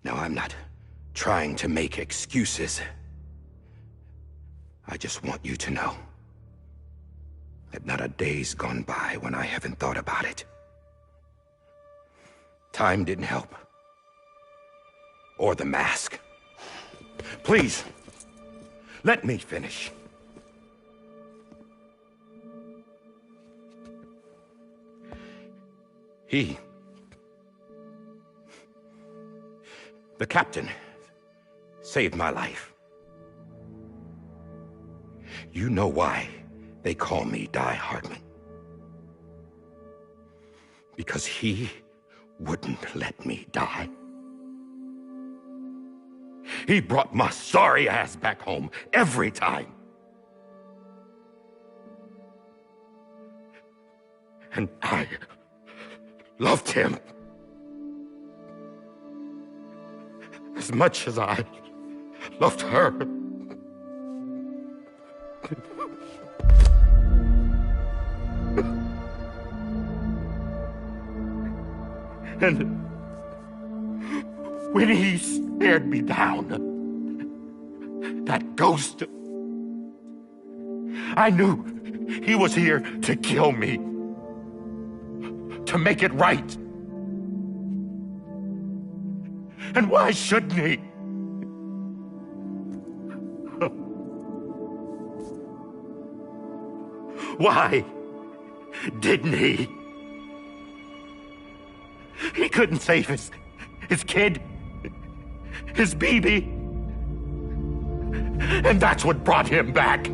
S10: Now, I'm not trying to make excuses. I just want you to know that not a day's gone by when I haven't thought about it. Time didn't help. Or the mask. Please, let me finish. The captain saved my life. You know why they call me Die Hardman. Because he wouldn't let me die. He brought my sorry ass back home every time. And I loved him as much as I loved her. And when he stared me down, that ghost, I knew he was here to kill me, to make it right. And why shouldn't he? Why didn't he? He couldn't save his kid, his baby. And that's what brought him back.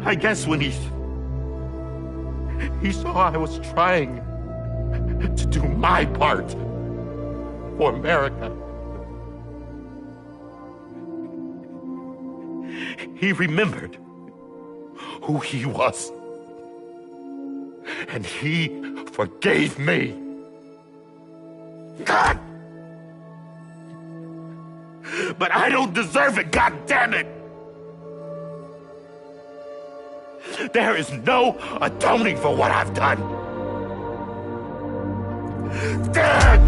S10: I guess when he saw I was trying to do my part for America, he remembered who he was. And he forgave me. God! But I don't deserve it, God damn it! There is no atoning for what I've done. God!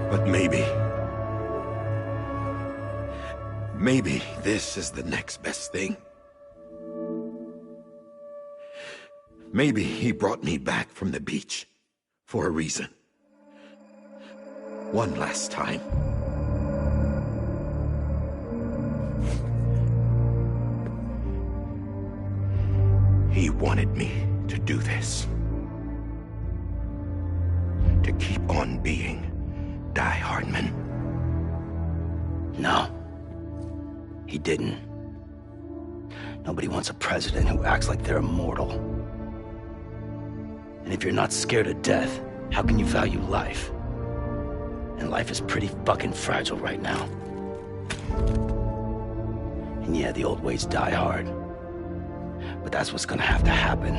S10: But maybe this is the next best thing. Maybe he brought me back from the beach for a reason. One last time. He wanted me to do this. To keep on being Die Hardman.
S4: No. He didn't. Nobody wants a president who acts like they're immortal. And if you're not scared of death, how can you value life? And life is pretty fucking fragile right now. And yeah, the old ways die hard. But that's what's gonna have to happen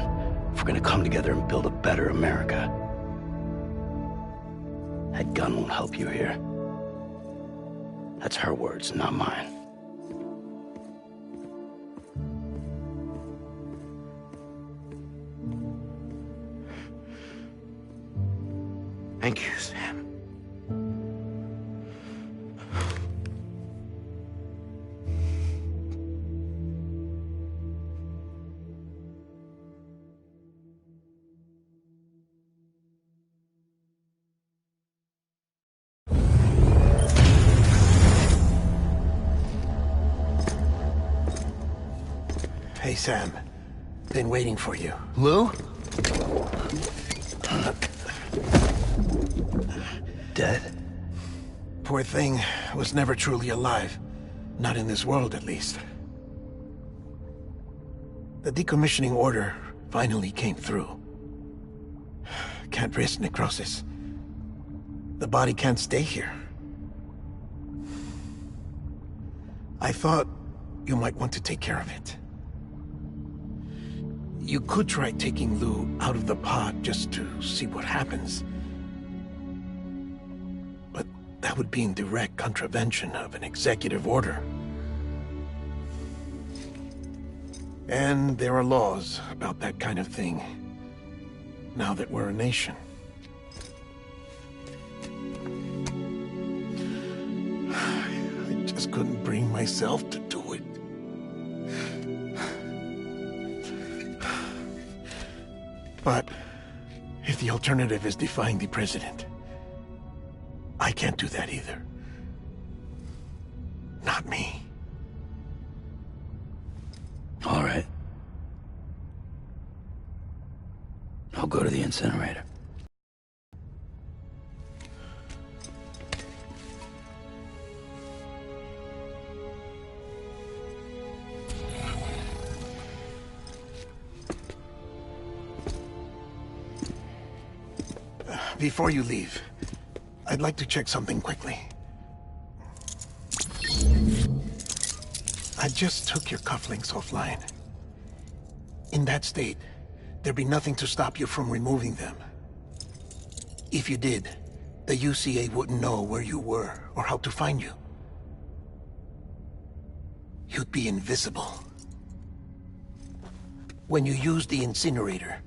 S4: if we're gonna come together and build a better America. That gun won't help you here. That's her words, not mine.
S10: Thank you, Sam.
S1: Hey, Sam. Been waiting for you.
S5: Lou?
S1: Dead? Poor thing was never truly alive. Not in this world, at least. The decommissioning order finally came through. Can't risk necrosis. The body can't stay here. I thought you might want to take care of it. You could try taking Lou out of the pod just to see what happens. But that would be in direct contravention of an executive order. And there are laws about that kind of thing, now that we're a nation. just couldn't bring myself to do it. But if the alternative is defying the president, I can't do that either. Not me.
S4: All right. I'll go to the incinerator.
S1: Before you leave, I'd like to check something quickly. I just took your cufflinks offline. In that state, there'd be nothing to stop you from removing them. If you did, the UCA wouldn't know where you were or how to find you. You'd be invisible. When you use the incinerator,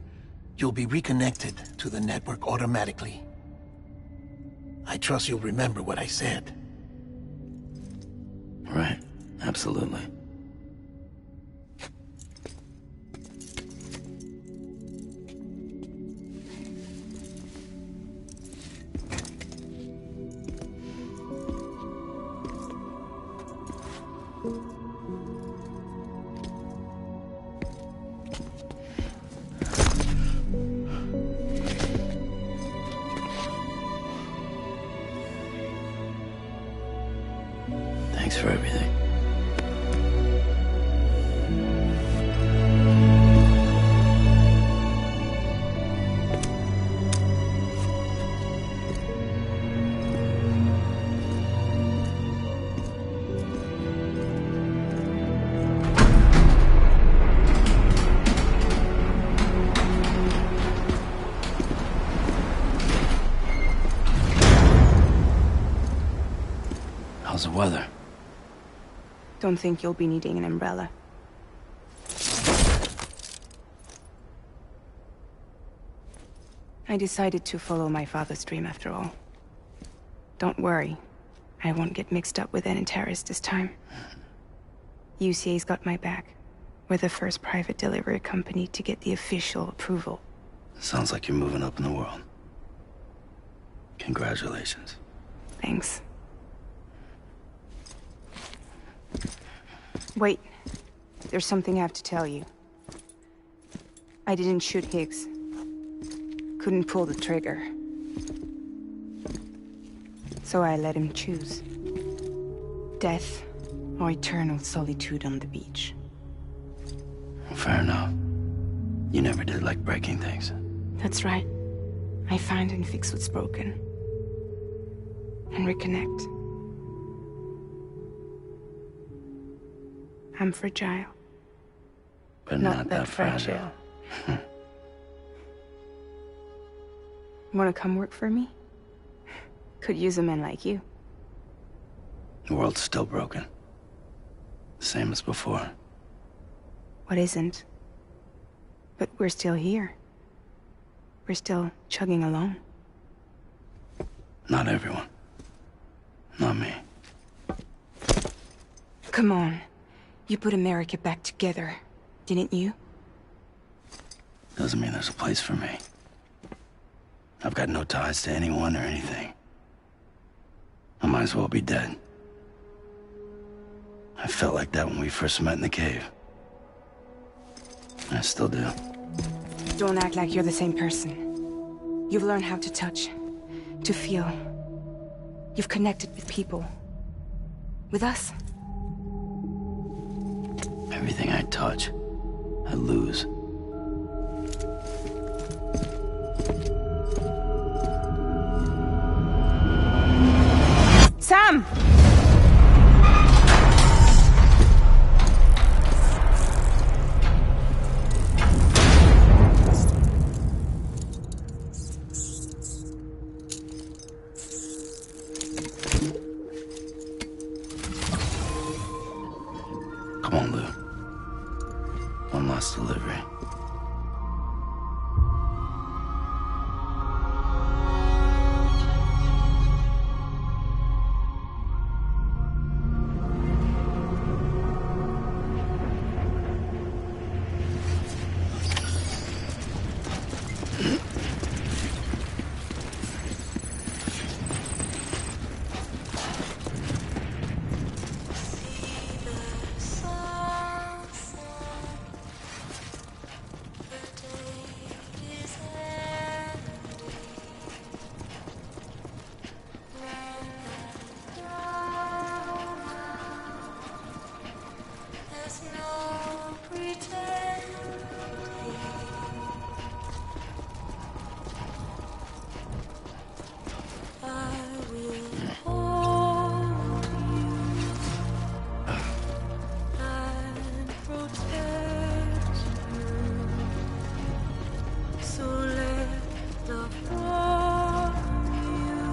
S1: you'll be reconnected to the network automatically. I trust you'll remember what I said.
S4: Right. Absolutely. Thanks for everything. How's the weather?
S3: Don't think you'll be needing an umbrella. I decided to follow my father's dream after all. Don't worry. I won't get mixed up with any terrorists this time. UCA's got my back. We're the first private delivery company to get the official approval.
S4: Sounds like you're moving up in the world. Congratulations.
S3: Thanks. Wait. There's something I have to tell you. I didn't shoot Higgs. Couldn't pull the trigger. So I let him choose. Death or eternal solitude on the beach.
S4: Fair enough. You never did like breaking things.
S3: That's right. I find and fix what's broken. And reconnect. I'm fragile.
S4: But not that fragile.
S3: Wanna come work for me? Could use a man like you.
S4: The world's still broken. Same as before.
S3: What isn't? But we're still here. We're still chugging along.
S4: Not everyone. Not me.
S3: Come on. You put America back together, didn't you?
S4: Doesn't mean there's a place for me. I've got no ties to anyone or anything. I might as well be dead. I felt like that when we first met in the cave. I still do.
S3: Don't act like you're the same person. You've learned how to touch, to feel. You've connected with people. With us.
S4: Everything I touch, I lose.
S3: Sam!
S4: Come on, Lou. One last delivery.
S9: no pretending. I will hold you and protect you. So let love warm you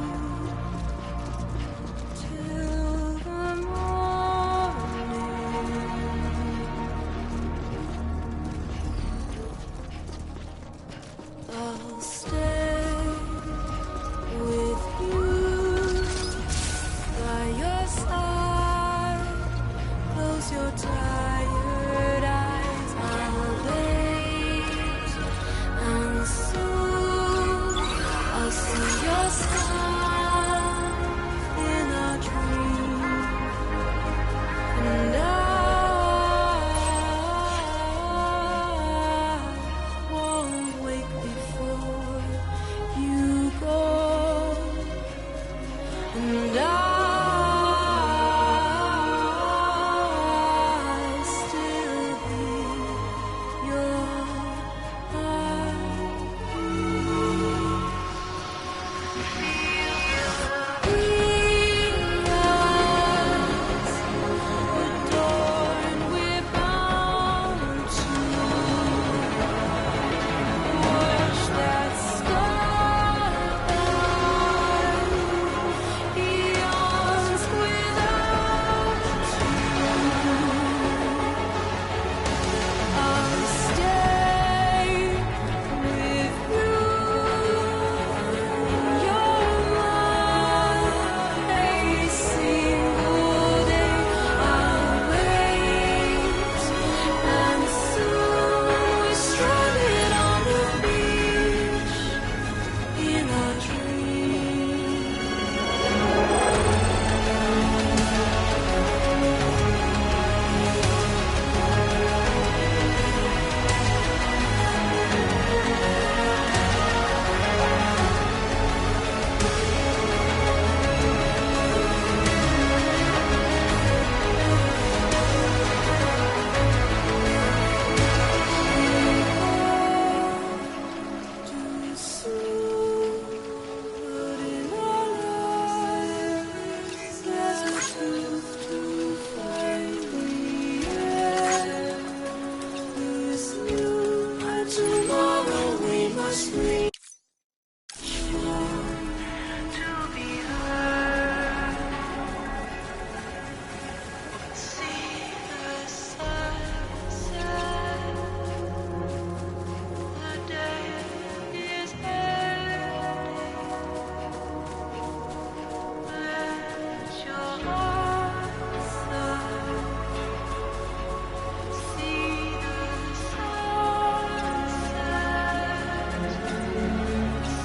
S9: till the morning. I'll stay with you by your side. Close your tired eyes. I'll wait, and soon I'll see your smile in a dream, and I won't wake before you go, and I'll still be your adorned, we're bound to watch that skyline beyond without you. I'll stay with you. You're mine, a single day. I'll wait, and soon we're stranded on the beach in a dream. Too soon, but in our lives there's a truth to find. This new tomorrow we must reach to be heard. See the sunset. The day is ending. Let your heart sigh. See the sunset.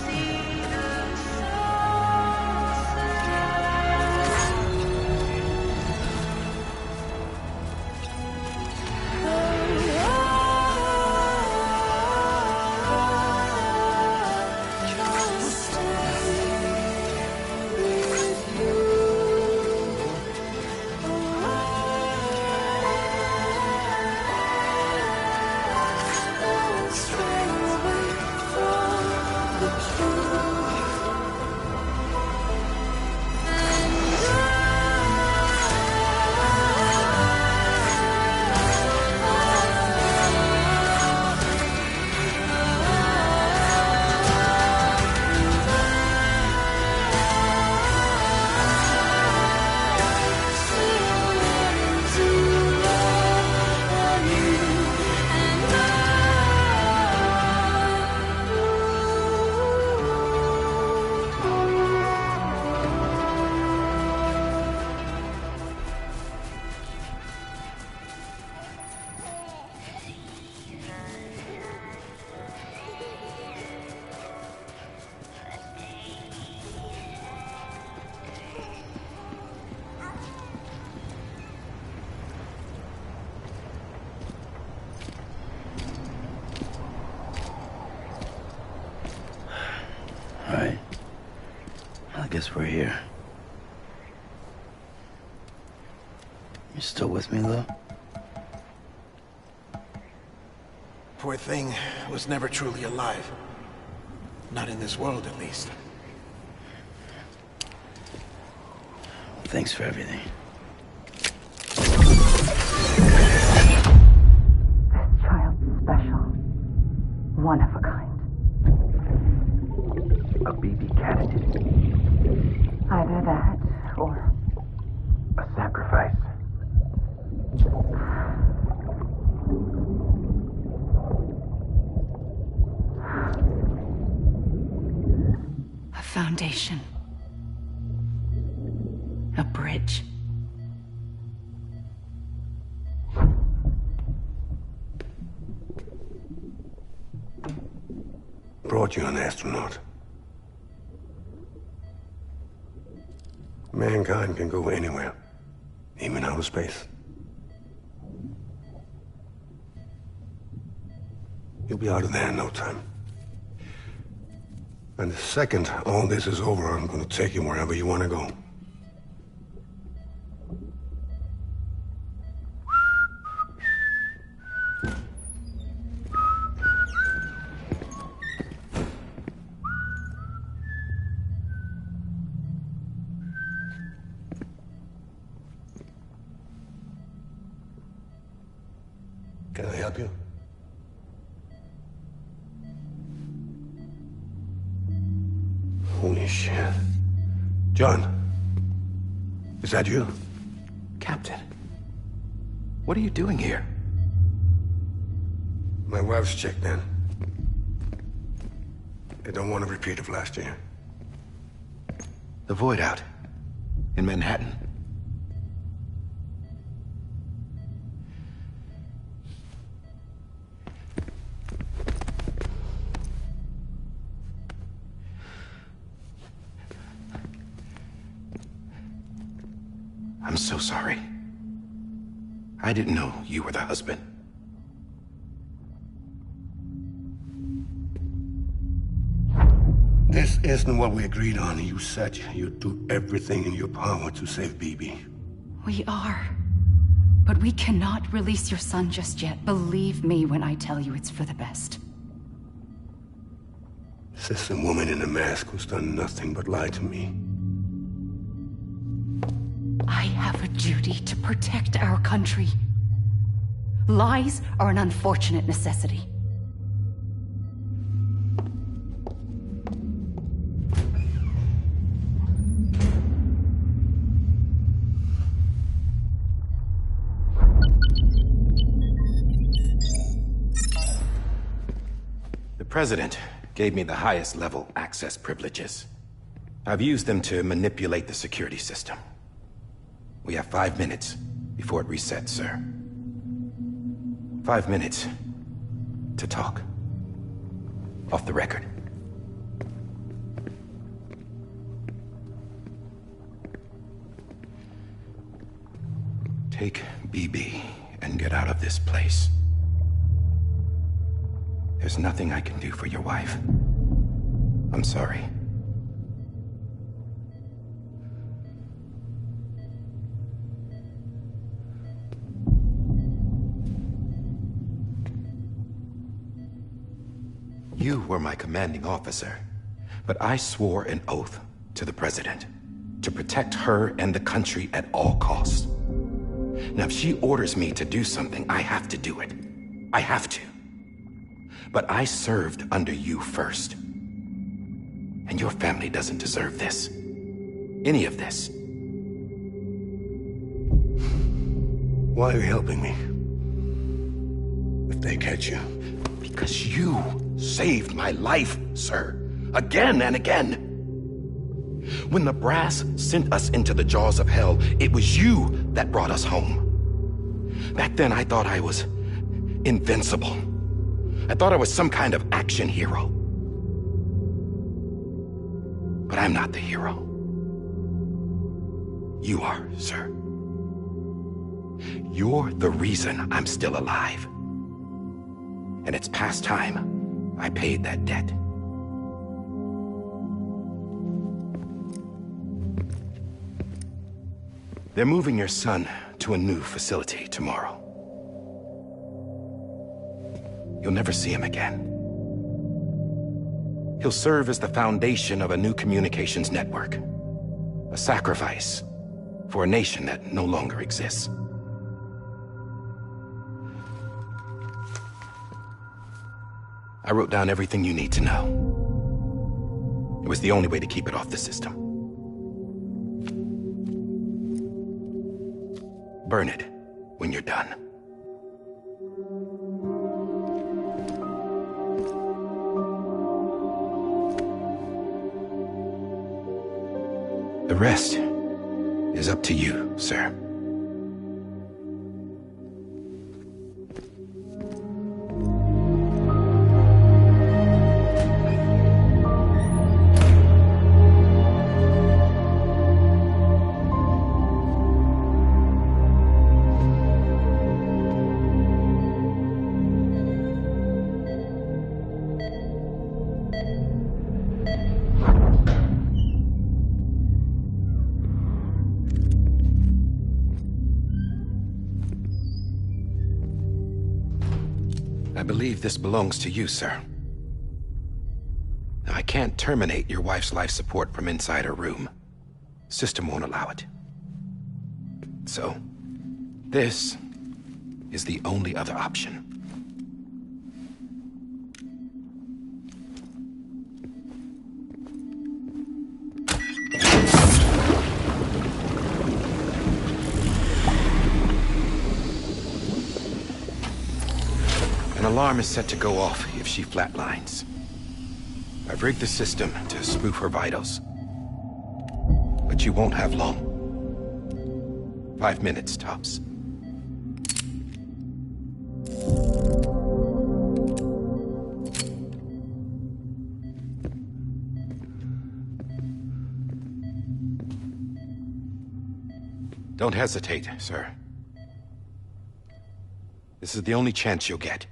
S9: See the
S4: All right. I guess we're here. You still with me, though?
S1: poor thing was never truly alive. Not in this world, at least.
S4: Thanks for everything.
S11: Child's special. One of a kind.
S2: A BB candidate.
S11: Either that, or...
S2: A sacrifice.
S11: a foundation. A bridge.
S12: Brought you an astronaut. Mankind can go anywhere, even outer space. You'll be out of there in no time. And the second all this is over, I'm gonna take you wherever you wanna go. Can I help you? Holy shit. John, is that you?
S2: Captain, what are you doing here?
S12: My wife's checked in. They don't want a repeat of last year.
S2: The Void out in Manhattan. I'm so sorry. I didn't know you were the husband.
S12: This isn't what we agreed on. You said you'd do everything in your power to save BB.
S11: We are. But we cannot release your son just yet. Believe me when I tell you it's for the best.
S12: This is a woman in a mask who's done nothing but lie to me.
S11: I have a duty to protect our country. Lies are an unfortunate necessity.
S2: The President gave me the highest level access privileges. I've used them to manipulate the security system. We have 5 minutes before it resets, sir. 5 minutes to talk. Off the record. Take BB and get out of this place. There's nothing I can do for your wife. I'm sorry. You were my commanding officer, but I swore an oath to the President to protect her and the country at all costs. Now, if she orders me to do something, I have to do it. I have to. But I served under you first. And your family doesn't deserve this. Any of this.
S12: Why are you helping me? If they catch you.
S2: Because you saved my life, sir. Again and again. When the brass sent us into the jaws of hell, it was you that brought us home. Back then, I thought I was invincible. I thought I was some kind of action hero. But I'm not the hero. You are, sir. You're the reason I'm still alive. And it's past time I paid that debt. They're moving your son to a new facility tomorrow.
S10: you'll never see him again. He'll serve as the foundation of a new communications network. A sacrifice for a nation that no longer exists. I wrote down everything you need to know. It was the only way to keep it off the system. Burn it when you're done. The rest is up to you, sir. I believe this belongs to you, sir. I can't terminate your wife's life support from inside her room. System won't allow it. So, this is the only other option. An alarm is set to go off if she flatlines. I've rigged the system to spoof her vitals. But you won't have long. 5 minutes, tops. Don't hesitate, sir. This is the only chance you'll get.